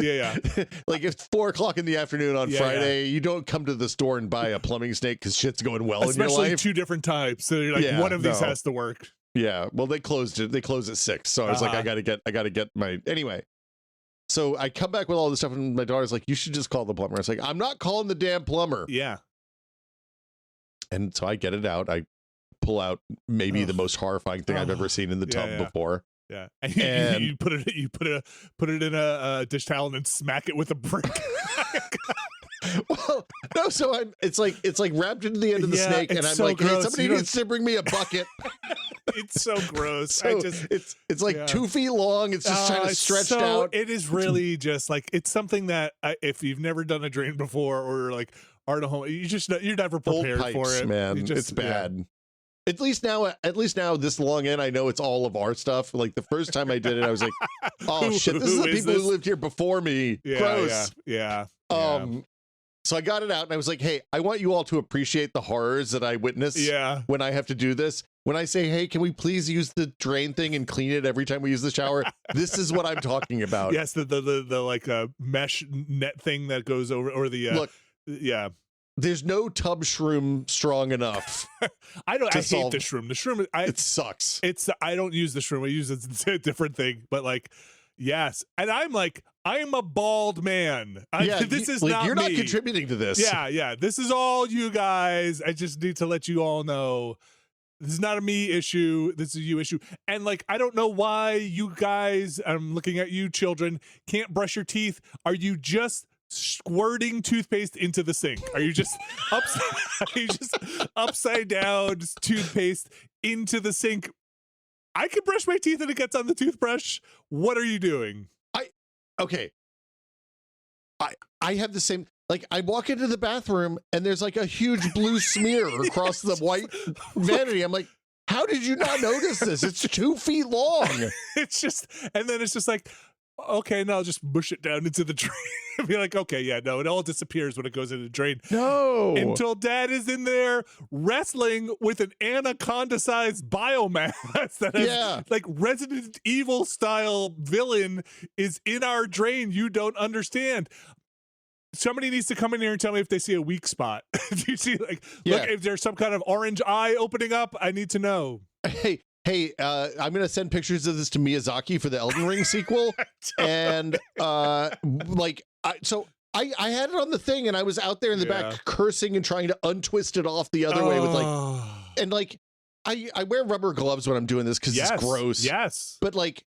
like it's 4:00 in the afternoon on Friday. You don't come to the store and buy a plumbing snake because shit's going well in your life. Especially two different types. So you're like, one of these has to work. Yeah, well, they closed at 6, so I was like, I gotta get my anyway. So I come back with all this stuff, and my daughter's like, you should just call the plumber. I was like, I'm not calling the damn plumber. Yeah. And so I get it out. I pull out maybe the most horrifying thing I've ever seen in the tub before. Yeah, and you put it in a dish towel and then smack it with a brick. Well, no, so it's like wrapped into the end of the snake, and I'm so like, hey, somebody needs to bring me a bucket. It's so gross. So it's like 2 feet long. It's just kind of stretched out. It is really just like, it's something that if you've never done a drain before, or like aren't at home, you're never prepared pipes, for it, man. It's bad. Yeah. At least now, this long in, I know it's all of our stuff. Like the first time I did it, I was like, oh shit, this is the people who lived here before me. Gross. Yeah. So I got it out and I was like, hey, I want you all to appreciate the horrors that I witness when I have to do this. When I say, hey, can we please use the drain thing and clean it every time we use the shower? This is what I'm talking about. Yes, the like mesh net thing that goes over, or the look, there's no tub shroom strong enough. I hate the shroom. The shroom, it sucks. I don't use the shroom. I use a different thing. But like, yes, and I'm like, I'm a bald man. This is not you're me. Not contributing to this. Yeah. This is all you guys. I just need to let you all know, this is not a me issue. This is a you issue. And like, I don't know why you guys, I'm looking at you children, can't brush your teeth. Are you just squirting toothpaste into the sink? Are you just upside down toothpaste into the sink? I can brush my teeth and it gets on the toothbrush. What are you doing? Okay. I have the same, like, I walk into the bathroom and there's like a huge blue smear across the white vanity. I'm like, how did you not notice this? It's 2 feet long. It's just, and then it's just like, okay, now I'll just mush it down into the drain. Be like, okay, yeah, no, it all disappears when it goes into the drain. No. Until Dad is in there wrestling with an anaconda-sized biomass that has, like, Resident Evil style villain is in our drain. You don't understand. Somebody needs to come in here and tell me if they see a weak spot. Do you see, like, look, if there's some kind of orange eye opening up, I need to know. Hey, I'm going to send pictures of this to Miyazaki for the Elden Ring sequel. And like, I had it on the thing and I was out there in the back cursing and trying to untwist it off the other way with like, and like, I wear rubber gloves when I'm doing this because it's gross. Yes. But like,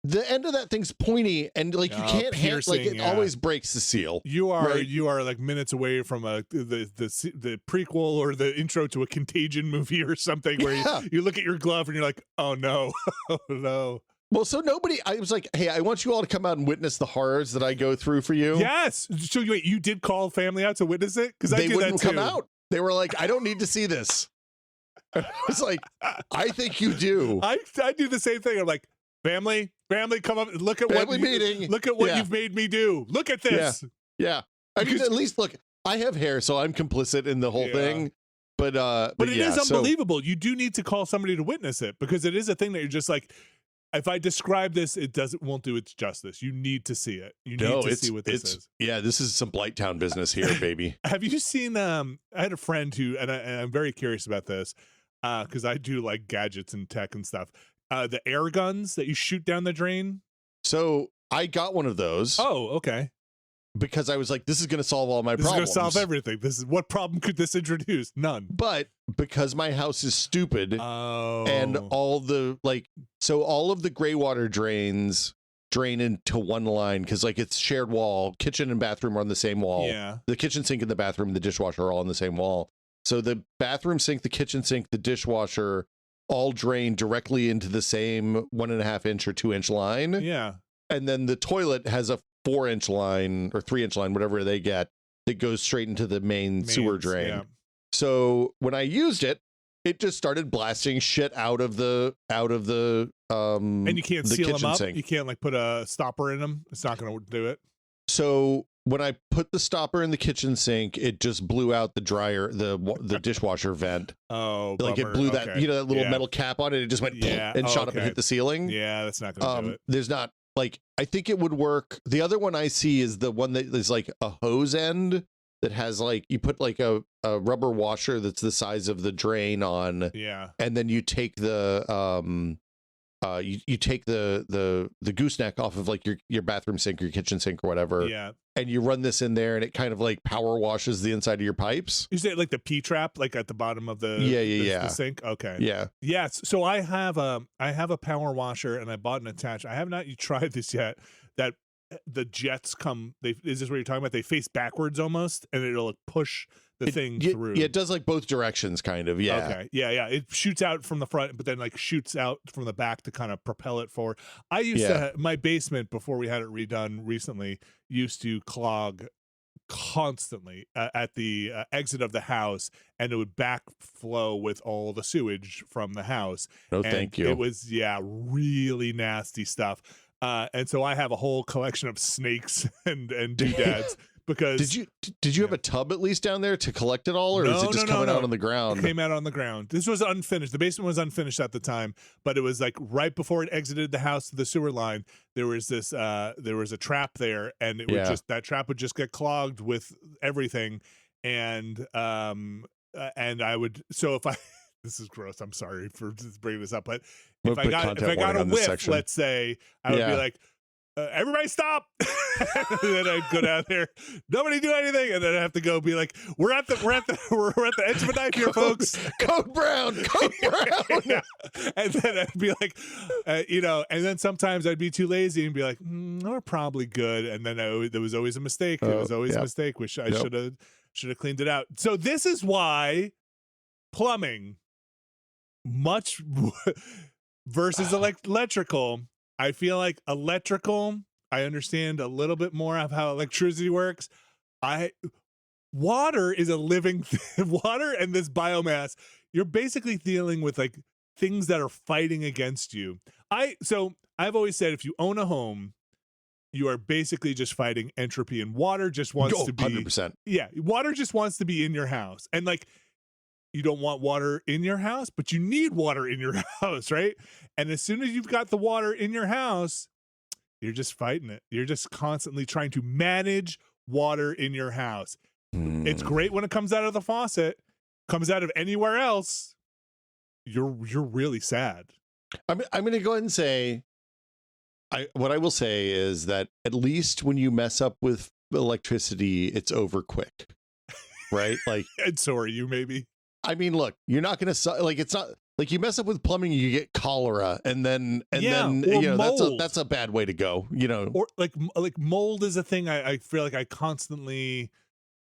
the end of that thing's pointy and like you can't like it always breaks the seal. You are like minutes away from the prequel or the intro to a Contagion movie or something where you look at your glove and you're like, oh no. Oh no. Well, so I was like, hey, I want you all to come out and witness the horrors that I go through for you. Yes. So wait, you did call family out to witness it? Because they wouldn't come out. They were like, I don't need to see this. I was like, I think you do. I do the same thing. I'm like, family, come up and look at what you've made me do. Look at this. Yeah. I mean, at least look, I have hair, so I'm complicit in the whole thing. But it is unbelievable. You do need to call somebody to witness it because it is a thing that you're just like, if I describe this, it won't do its justice. You need to see it. You need to see what this is. Yeah, this is some Blighttown business here, baby. Have you seen? I had a friend who, and I'm very curious about this because I do like gadgets and tech and stuff. The air guns that you shoot down the drain. So I got one of those. Oh, okay. Because I was like, this is going to solve all my problems. This is going to solve everything. What problem could this introduce? None. But because my house is stupid and all of the gray water drains drain into one line because like it's shared wall, kitchen and bathroom are on the same wall. Yeah. The kitchen sink and the bathroom, the dishwasher are all on the same wall. So the bathroom sink, the kitchen sink, the dishwasher all drain directly into the same 1.5 inch or 2 inch line. Yeah. And then the toilet has a 4 inch line or 3 inch line, whatever they get, that goes straight into the main sewer drain. Yeah. So when I used it, it just started blasting shit out of the and you can't seal them up. Sink. You can't like put a stopper in them. It's not going to do it. So when I put the stopper in the kitchen sink, it just blew out the dryer, the dishwasher vent. Oh, like bummer. It blew that, that little metal cap on it. It just went and shot up and hit the ceiling. Yeah, that's not going to do it. There's not like, I think it would work. The other one I see is the one that is like a hose end that has like, you put like a rubber washer that's the size of the drain on. Yeah. And then you take the you take the gooseneck off of like your bathroom sink or your kitchen sink or whatever. Yeah. And you run this in there and it kind of like power washes the inside of your pipes. You say like the P trap, like at the bottom of the the sink. Okay. Yeah. Yes. So I have a power washer and I bought an attached. I have not tried this yet. That the jets come. Is this what you're talking about? They face backwards almost, and it'll like, push the thing through. Yeah, it does like both directions, kind of. Yeah. Okay. Yeah. It shoots out from the front, but then like shoots out from the back to kind of propel it forward. I used to my basement before we had it redone recently used to clog constantly at the exit of the house, and it would backflow with all the sewage from the house. No, thank you. It was really nasty stuff. And so I have a whole collection of snakes and doodads because did you have a tub at least down there to collect it all, or is it just coming out on the ground? It came out on the ground. This was unfinished. The basement was unfinished at the time, but it was like right before it exited the house to the sewer line. There was this there was a trap there, and it would that trap would just get clogged with everything, and I would if I. This is gross. I'm sorry for just bringing this up, but if I got a whiff, let's say, I would be like, everybody stop. And then I'd go down there, nobody do anything, and then I have to go be like, we're at the edge of a knife here, folks. Code brown. Yeah. And then I'd be like, and then sometimes I'd be too lazy and be like, we're probably good, and then there was always a mistake. There was always a mistake, which I should have cleaned it out. So this is why plumbing versus electrical. I feel like electrical, I understand a little bit more of how electricity works. Water is a living water, and this biomass, you're basically dealing with like things that are fighting against you. So I've always said, if you own a home, you are basically just fighting entropy, and water just wants to be 100%. Yeah, water just wants to be in your house. And like, you don't want water in your house, but you need water in your house, right? And as soon as you've got the water in your house, you're just fighting it. You're just constantly trying to manage water in your house. It's great when it comes out of the faucet. Comes out of anywhere else, you're really sad. I'm going to go ahead and say, what I will say is that at least when you mess up with electricity, it's over quick, right? Like, and so are you, maybe. I mean, look, you're not going to like, it's not like you mess up with plumbing, you get cholera, and then that's a bad way to go, Or like mold is a thing. I feel like I constantly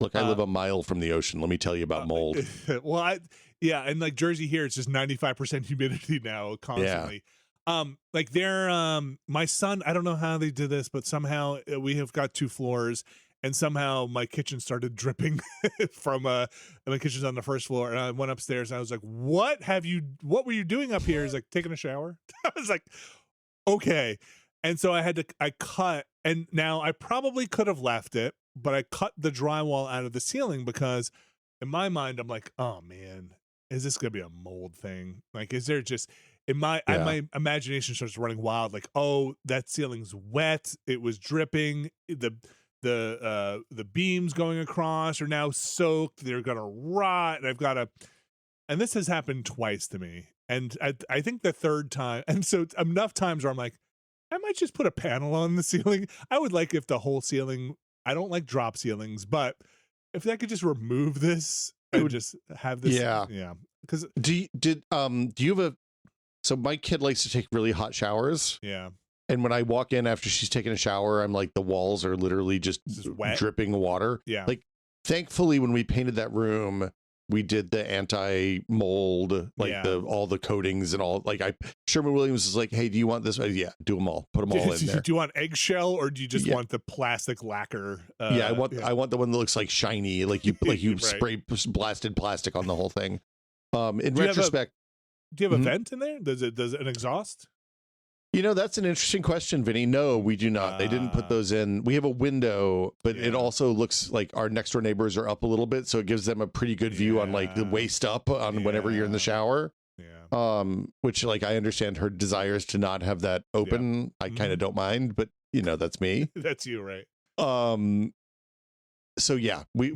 look. I live a mile from the ocean. Let me tell you about mold. Well, and like Jersey here, it's just 95% humidity now, constantly. Yeah. My son, I don't know how they did this, but somehow we have got 2 floors. And somehow my kitchen started dripping from my kitchen's on the first floor, and I went upstairs and I was like, what were you doing up here? He's like, taking a shower. I was like, okay. And so I cut, and now I probably could have left it, but I cut the drywall out of the ceiling because in my mind, I'm like, oh man, is this going to be a mold thing? Like, is there just my imagination starts running wild. Like, oh, that ceiling's wet. It was dripping. The beams going across are now soaked. They're gonna rot, and and this has happened twice to me, and I think the third time, and so enough times where I'm like, I might just put a panel on the ceiling. I would like if the whole ceiling, I don't like drop ceilings, but if I could just remove this and just have this, because do you have so my kid likes to take really hot showers. Yeah. And when I walk in after she's taken a shower, I'm like, the walls are literally just dripping water. Yeah. Like, thankfully, when we painted that room, we did the anti-mold, like all the coatings and all. Like, Sherman Williams was like, hey, do you want this? Yeah, do them all. Put them all in there. Do you want eggshell, or do you just want the plastic lacquer? I want the one that looks like shiny, like you right. Spray blasted plastic on the whole thing. In retrospect, do you have a vent in there? Does it an exhaust? That's an interesting question, Vinny. No, we do not. They didn't put those in. We have a window, but it also looks like our next door neighbors are up a little bit, so it gives them a pretty good view on like the waist up on whenever you're in the shower. Yeah. Which, like, I understand her desires to not have that open. I kind of don't mind, but that's me. That's you, right? So yeah, we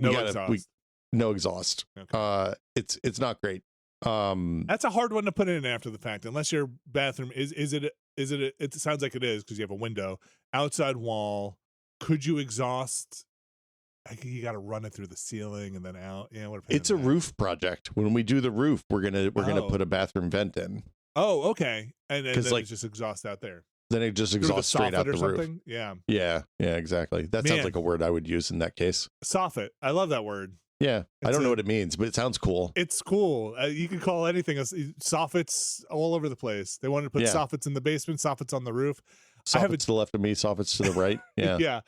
no exhaust. Okay. It's not great. That's a hard one to put in after the fact, unless your bathroom is it it sounds like it is, because you have a window, outside wall. Could you exhaust? I think you got to run it through the ceiling and then out. Yeah, it's a roof project. When we do the roof, we're gonna put a bathroom vent in. Oh, okay. And then it just exhaust out there. Then it just exhausts straight out the roof. Yeah, exactly. That sounds like a word I would use in that case. Soffit. I love that word. Yeah, I don't know what it means, but it sounds cool. It's cool. You can call anything soffits all over the place. They wanted to put soffits in the basement, soffits on the roof. Soffits to the left of me, soffits to the right. Yeah, yeah.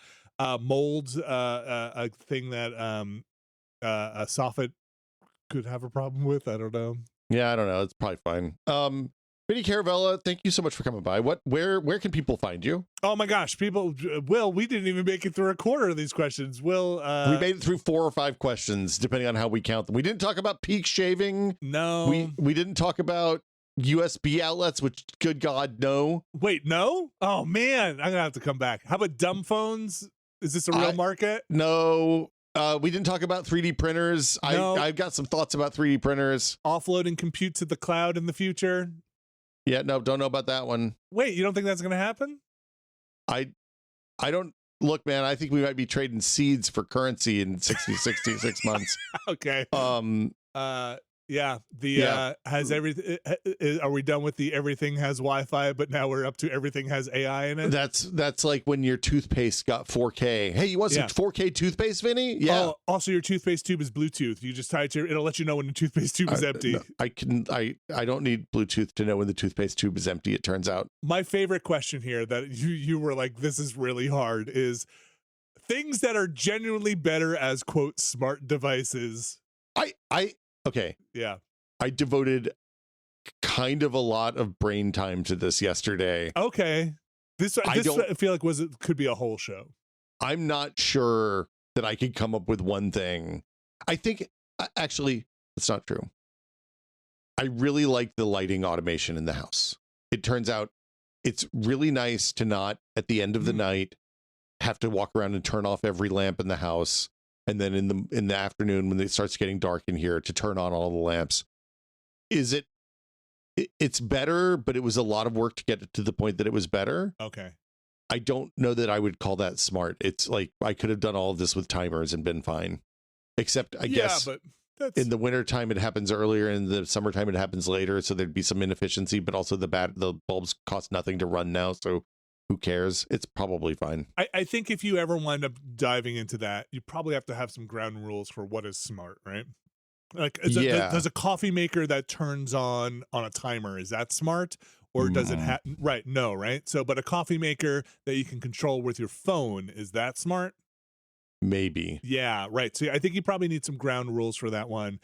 Molds, a thing that a soffit could have a problem with. I don't know. Yeah, I don't know. It's probably fine. Vinny Caravella, thank you so much for coming by. Where can people find you? Oh my gosh, people! Will, we didn't even make it through a quarter of these questions. Will, we made it through 4 or 5 questions, depending on how we count them. We didn't talk about peak shaving. No, we didn't talk about USB outlets, which, good God, no. Wait, no? Oh man, I'm gonna have to come back. How about dumb phones? Is this a real market? No. We didn't talk about 3D printers. No. I've got some thoughts about 3D printers. Offloading compute to the cloud in the future. Yeah, no, don't know about that one. Wait, you don't think that's going to happen? I don't. Look, man, I think we might be trading seeds for currency in 66 months. Okay. Yeah, Yeah. has everything. Are we done with the everything has Wi-Fi, but now we're up to everything has AI in it? That's like when your toothpaste got 4K. Hey, you want some 4K toothpaste, Vinny? Yeah. Oh, also your toothpaste tube is Bluetooth. You just tie it to it'll let you know when the toothpaste tube is empty. No, I don't need Bluetooth to know when the toothpaste tube is empty, it turns out. My favorite question here that you were like, this is really hard, is things that are genuinely better as quote smart devices. Okay. Yeah. I devoted kind of a lot of brain time to this yesterday. Okay. This I feel like could be a whole show. I'm not sure that I could come up with one thing. I think actually that's not true. I really like the lighting automation in the house. It turns out it's really nice to not at the end of the night have to walk around and turn off every lamp in the house. And then in the afternoon when it starts getting dark in here to turn on all the lamps. It's better, but it was a lot of work to get it to the point that it was better. Okay. I don't know that I would call that smart. It's like I could have done all of this with timers and been fine. Except I guess but in the wintertime it happens earlier, in the summertime it happens later, so there'd be some inefficiency, but also the bulbs cost nothing to run now, so who cares? It's probably fine. I think if you ever wind up diving into that, you probably have to have some ground rules for what is smart, right? Like, does a coffee maker that turns on a timer, is that smart? Or does it have, right? No, right? So, but a coffee maker that you can control with your phone, is that smart? Maybe. Yeah, right. So I think you probably need some ground rules for that one.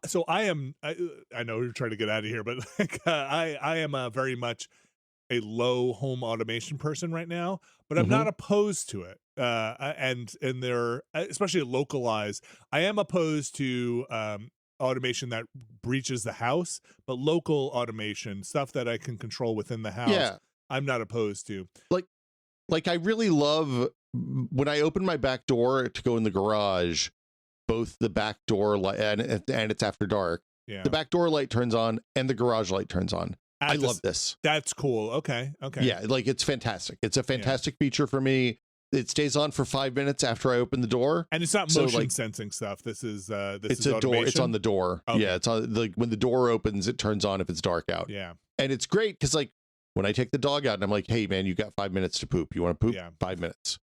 So I know you're trying to get out of here, but like, I am very much a low home automation person right now, but I'm not opposed to it. And they're especially localized. I am opposed to automation that breaches the house, but local automation, stuff that I can control within the house, I'm not opposed to. Like I really love when I open my back door to go in the garage, both the back door light and it's after dark. Yeah. The back door light turns on and the garage light turns on. I love this. That's cool. Okay. Yeah, like it's fantastic. It's a fantastic feature for me. It stays on for 5 minutes after I open the door, and it's not motion sensing stuff. This is it's a door. It's on the door. Okay. Yeah, it's on like when the door opens, it turns on if it's dark out. Yeah, and it's great because like when I take the dog out and I'm like, hey man, you got 5 minutes to poop. You want to poop? Yeah. 5 minutes.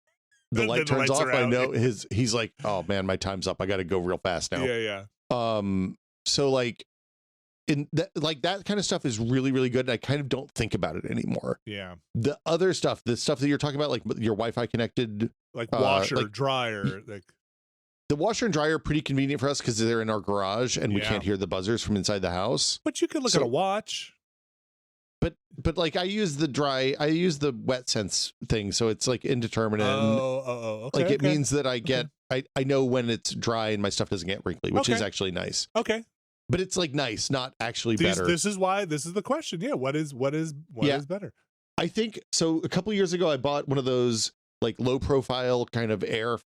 The light turns off. I know he's like, oh man, my time's up. I got to go real fast now. Yeah. So like. That kind of stuff is really, really good. And I kind of don't think about it anymore. Yeah. The other stuff, the stuff that you're talking about, like your Wi-Fi connected, like washer, dryer, like the washer and dryer are pretty convenient for us because they're in our garage and we can't hear the buzzers from inside the house. But you can look at a watch. But like I use the wet sense thing, so it's like indeterminate. Okay. Like it means that I know when it's dry and my stuff doesn't get wrinkly, which is actually nice. Okay. But it's like nice, not actually better. This is the question. Yeah. What is better? I think so. A couple of years ago, I bought one of those like low profile kind of air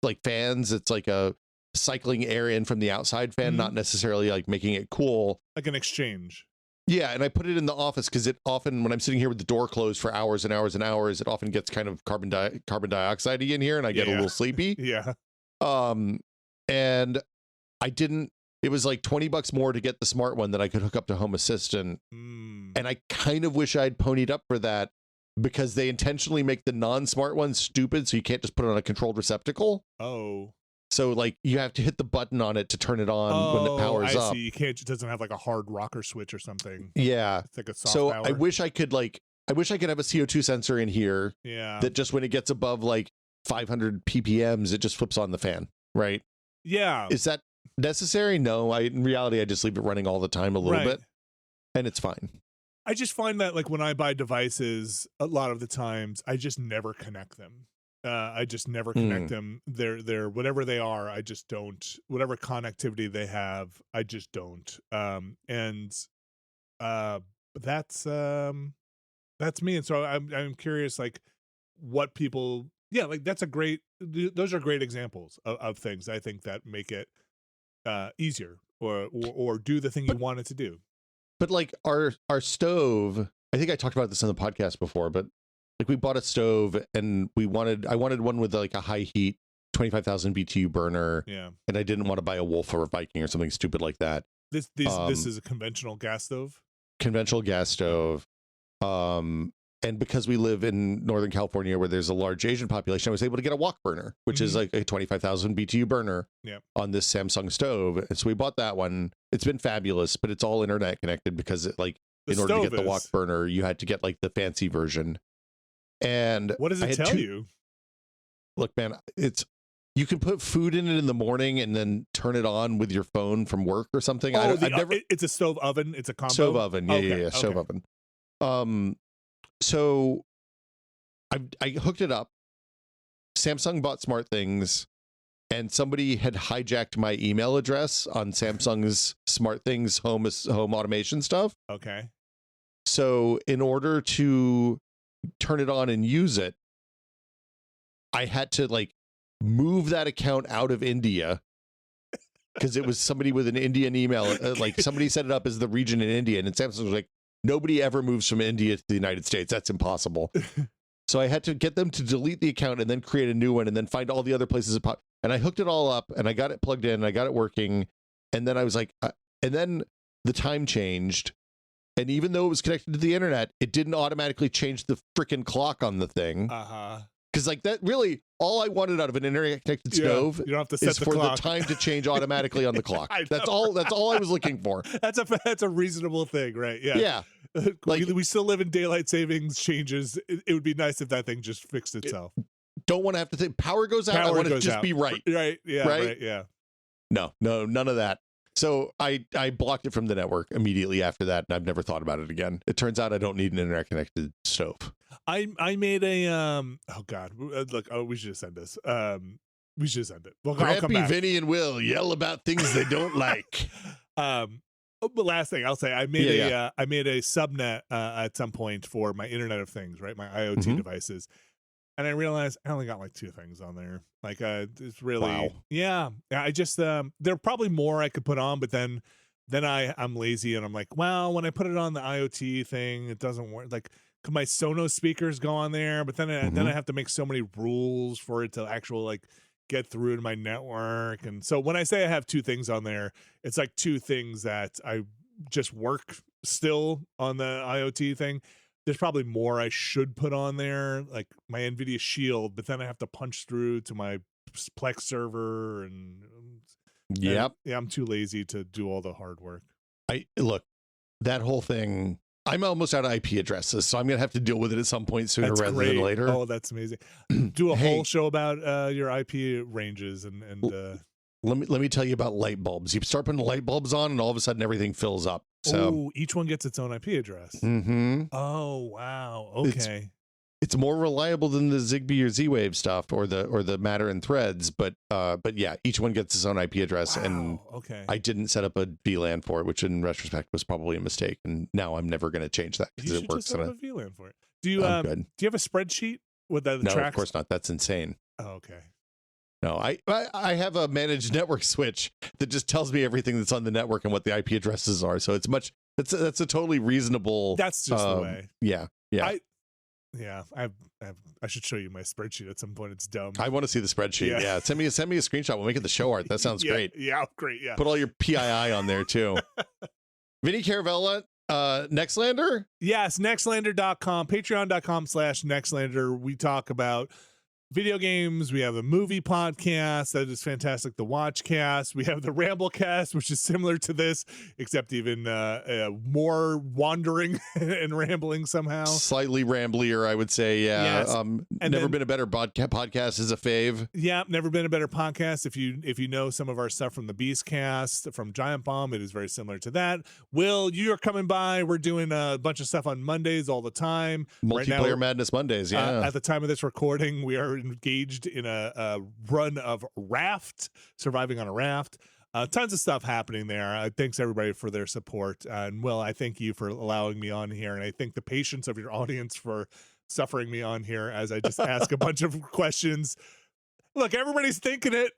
like fans. It's like a cycling air in from the outside fan, not necessarily like making it cool. Like an exchange. Yeah. And I put it in the office because it often, when I'm sitting here with the door closed for hours and hours and hours, it often gets kind of carbon dioxide in here and I get a little sleepy. Yeah. And I didn't. It was like $20 more to get the smart one that I could hook up to Home Assistant. And I kind of wish I'd ponied up for that because they intentionally make the non-smart ones stupid. So you can't just put it on a controlled receptacle. Oh. So like you have to hit the button on it to turn it on when it powers up. I see. You can't, it doesn't have like a hard rocker switch or something. Yeah. It's like a soft so power. I wish I could have a CO2 sensor in here. Yeah. That just when it gets above like 500 ppms, it just flips on the fan. Right. Yeah. Is that necessary? No, in reality I just leave it running all the time a little bit and it's fine. I just find that like when I buy devices, a lot of the times I just never connect them. I just never connect them. They're whatever they are, I just don't. Whatever connectivity they have, I just don't. That's me. And so I'm curious like what people like those are great examples of things I think that make it easier or do the thing you want it to do. But like our stove, I think I talked about this on the podcast before, but like we bought a stove and I wanted one with like a high heat 25,000 BTU burner. Yeah. And I didn't want to buy a Wolf or a Viking or something stupid like that. This is a conventional gas stove. Conventional gas stove. And because we live in Northern California where there's a large Asian population, I was able to get a wok burner, which is like a 25,000 BTU burner on this Samsung stove. And so we bought that one. It's been fabulous, but it's all internet connected because in order to get the wok burner, you had to get like the fancy version. And what does it tell you? Look, man, you can put food in it in the morning and then turn it on with your phone from work or something. It's a stove oven. It's a combo stove oven. Yeah, stove oven. So I hooked it up. Samsung bought SmartThings, and somebody had hijacked my email address on Samsung's SmartThings home automation stuff. Okay. So in order to turn it on and use it, I had to like move that account out of India because it was somebody with an Indian email. Like somebody set it up as the region in India, and Samsung was like, nobody ever moves from India to the United States. That's impossible. So I had to get them to delete the account and then create a new one and then find all the other places. And I hooked it all up and I got it plugged in and I got it working. And then I was like, and then the time changed. And even though it was connected to the internet, it didn't automatically change the freaking clock on the thing. Because like that really, all I wanted out of an internet connected stove you don't have to set is the for clock. the time to change automatically on the clock. That's all I was looking for. That's a reasonable thing, right? Yeah. Like we still live in daylight savings changes. It would be nice if that thing just fixed itself. Don't want to have to think power goes out. I want it to just be right. Right. Yeah. Right. Yeah. No, none of that. So I blocked it from the network immediately after that, and I've never thought about it again. It turns out I don't need an internet connected stove. I made a oh god, look, we should just end this. We should just end it. Well, Grampy, Vinny, and Will yell about things they don't like. But last thing I'll say, I made a subnet at some point for my Internet of Things, right? My IoT devices. And I realized I only got like 2 things on there. Like it's really I just there are probably more I could put on, but then I'm lazy and I'm like, well, when I put it on the IoT thing, it doesn't work. Like, could my Sonos speakers go on there? But then I have to make so many rules for it to actually like get through to my network. And so when I say I have 2 things on there, it's like 2 things that I just work still on the IoT thing. There's probably more I should put on there, like my NVIDIA Shield, but then I have to punch through to my Plex server and I'm too lazy to do all the hard work. Look, that whole thing, I'm almost out of IP addresses, so I'm going to have to deal with it at some point sooner rather than later. Oh, that's amazing. Do a whole show about your IP ranges and let me tell you about light bulbs. You start putting light bulbs on and all of a sudden everything fills up. So each one gets its own IP address. Oh, wow. Okay. It's more reliable than the Zigbee or Z-Wave stuff or the Matter and Threads, but yeah, each one gets its own IP address. Wow, and I didn't set up a VLAN for it, which in retrospect was probably a mistake. And now I'm never going to change that because it works. You should just set up a VLAN for it. Do you have a spreadsheet with the No, tracks? of course not. That's insane. Oh, okay. No, I have a managed network switch that just tells me everything that's on the network and what the IP addresses are. So that's a totally reasonable. That's just the way. Yeah. I should show you my spreadsheet at some point. It's dumb. I want to see the spreadsheet. Yeah. Send me a screenshot. We'll make it the show art. That sounds great. Yeah, great. Yeah. Put all your PII on there too. Vinny Caravella, Nextlander? Yes, nextlander.com, patreon.com/nextlander. We talk about video games. We have a movie podcast that is fantastic, the Watchcast. We have the Ramblecast, which is similar to this, except even more wandering and rambling somehow. Slightly ramblier, I would say. Yeah. Yes. Never been a better podcast is a fave. Yeah, never been a better podcast. If you know some of our stuff from the Beastcast, from Giant Bomb, it is very similar to that. Will, you are coming by. We're doing a bunch of stuff on Mondays all the time. Multiplayer Madness Mondays, yeah. At the time of this recording, we are engaged in a run of surviving on a raft. Tons of stuff happening there. Thanks everybody for their support. And Will, I thank you for allowing me on here. And I thank the patience of your audience for suffering me on here as I just ask a bunch of questions. Look, everybody's thinking it.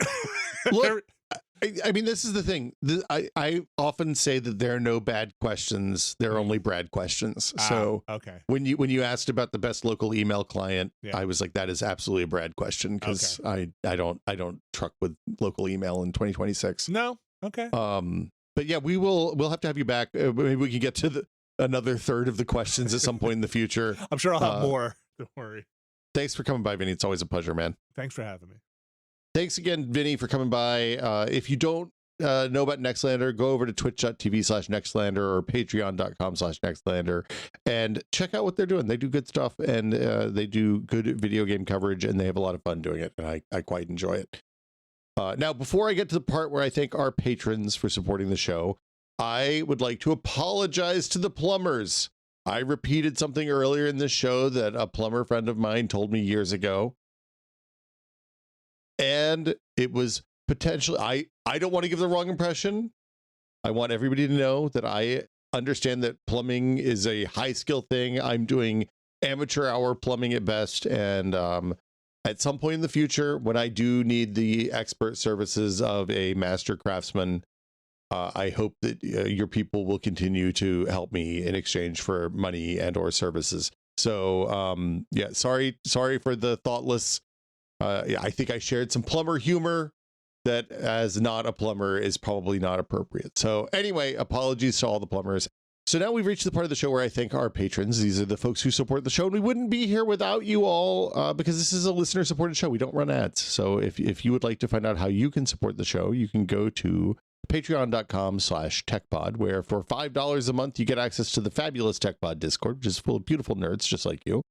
Look, I mean, this is the thing. I often say that there are no bad questions. There are only Brad questions. So okay. When you asked about the best local email client, I was like, that is absolutely a Brad question because I don't truck with local email in 2026. No. Okay. But yeah, we'll have to have you back. Maybe we can get to another third of the questions at some point in the future. I'm sure I'll have more. Don't worry. Thanks for coming by, Vinny. It's always a pleasure, man. Thanks for having me. Thanks again, Vinny, for coming by. If you don't know about Nextlander, go over to twitch.tv/Nextlander or patreon.com/Nextlander and check out what they're doing. They do good stuff, and they do good video game coverage, and they have a lot of fun doing it, and I quite enjoy it. Now, before I get to the part where I thank our patrons for supporting the show, I would like to apologize to the plumbers. I repeated something earlier in this show that a plumber friend of mine told me years ago. And it was potentially, I don't want to give the wrong impression. I want everybody to know that I understand that plumbing is a high skill thing. I'm doing amateur hour plumbing at best. And at some point in the future, when I do need the expert services of a master craftsman, I hope that your people will continue to help me in exchange for money and or services. So yeah, sorry for the thoughtless. Yeah, I think I shared some plumber humor that, as not a plumber, is probably not appropriate. So anyway, apologies to all the plumbers. So now we've reached the part of the show where I thank our patrons. These are the folks who support the show, and we wouldn't be here without you all because this is a listener-supported show. We don't run ads. So if you would like to find out how you can support the show, you can go to patreon.com/techpod, where for $5 a month, you get access to the fabulous TechPod Discord, which is full of beautiful nerds just like you.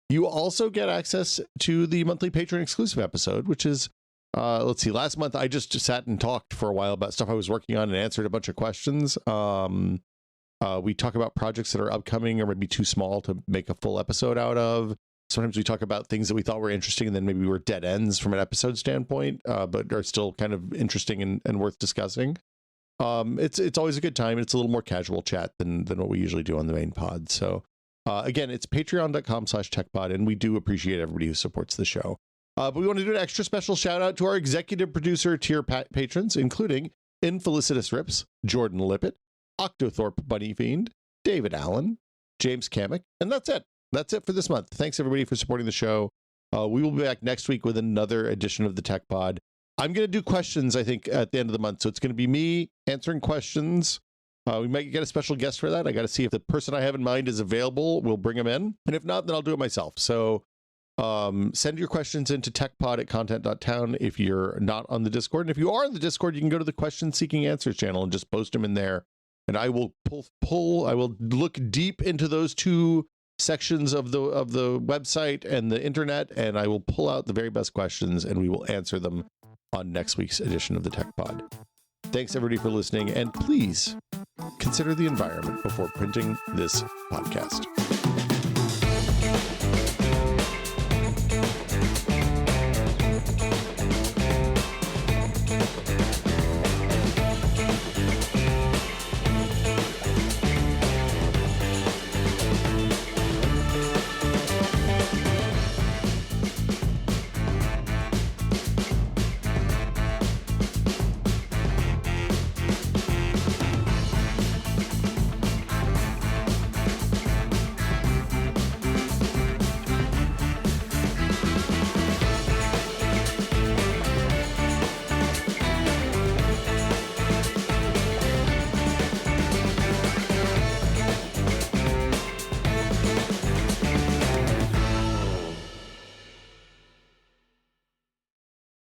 You also get access to the monthly patron exclusive episode, which is, let's see, last month I just sat and talked for a while about stuff I was working on and answered a bunch of questions. We talk about projects that are upcoming or maybe too small to make a full episode out of. Sometimes we talk about things that we thought were interesting and then maybe were dead ends from an episode standpoint, but are still kind of interesting and worth discussing. It's always a good time. It's a little more casual chat than what we usually do on the main pod. So again, it's patreon.com/techpod, and we do appreciate everybody who supports the show. But we want to do an extra special shout out to our executive producer tier patrons, including Infelicitous Rips, Jordan Lippett, Octothorpe Bunny Fiend, David Allen, James Kamek, and that's it. That's it for this month. Thanks everybody for supporting the show. We will be back next week with another edition of the Tech Pod. I'm going to do questions, I think, at the end of the month. So it's going to be me answering questions. We might get a special guest for that. I got to see if the person I have in mind is available. We'll bring them in. And if not, then I'll do it myself. So send your questions into techpod@content.town if you're not on the Discord. And if you are on the Discord, you can go to the Question Seeking Answers channel and just post them in there. And I will I will look deep into those two sections of the website and the internet, and I will pull out the very best questions and we will answer them on next week's edition of the Tech Pod. Thanks everybody for listening, and please consider the environment before printing this podcast.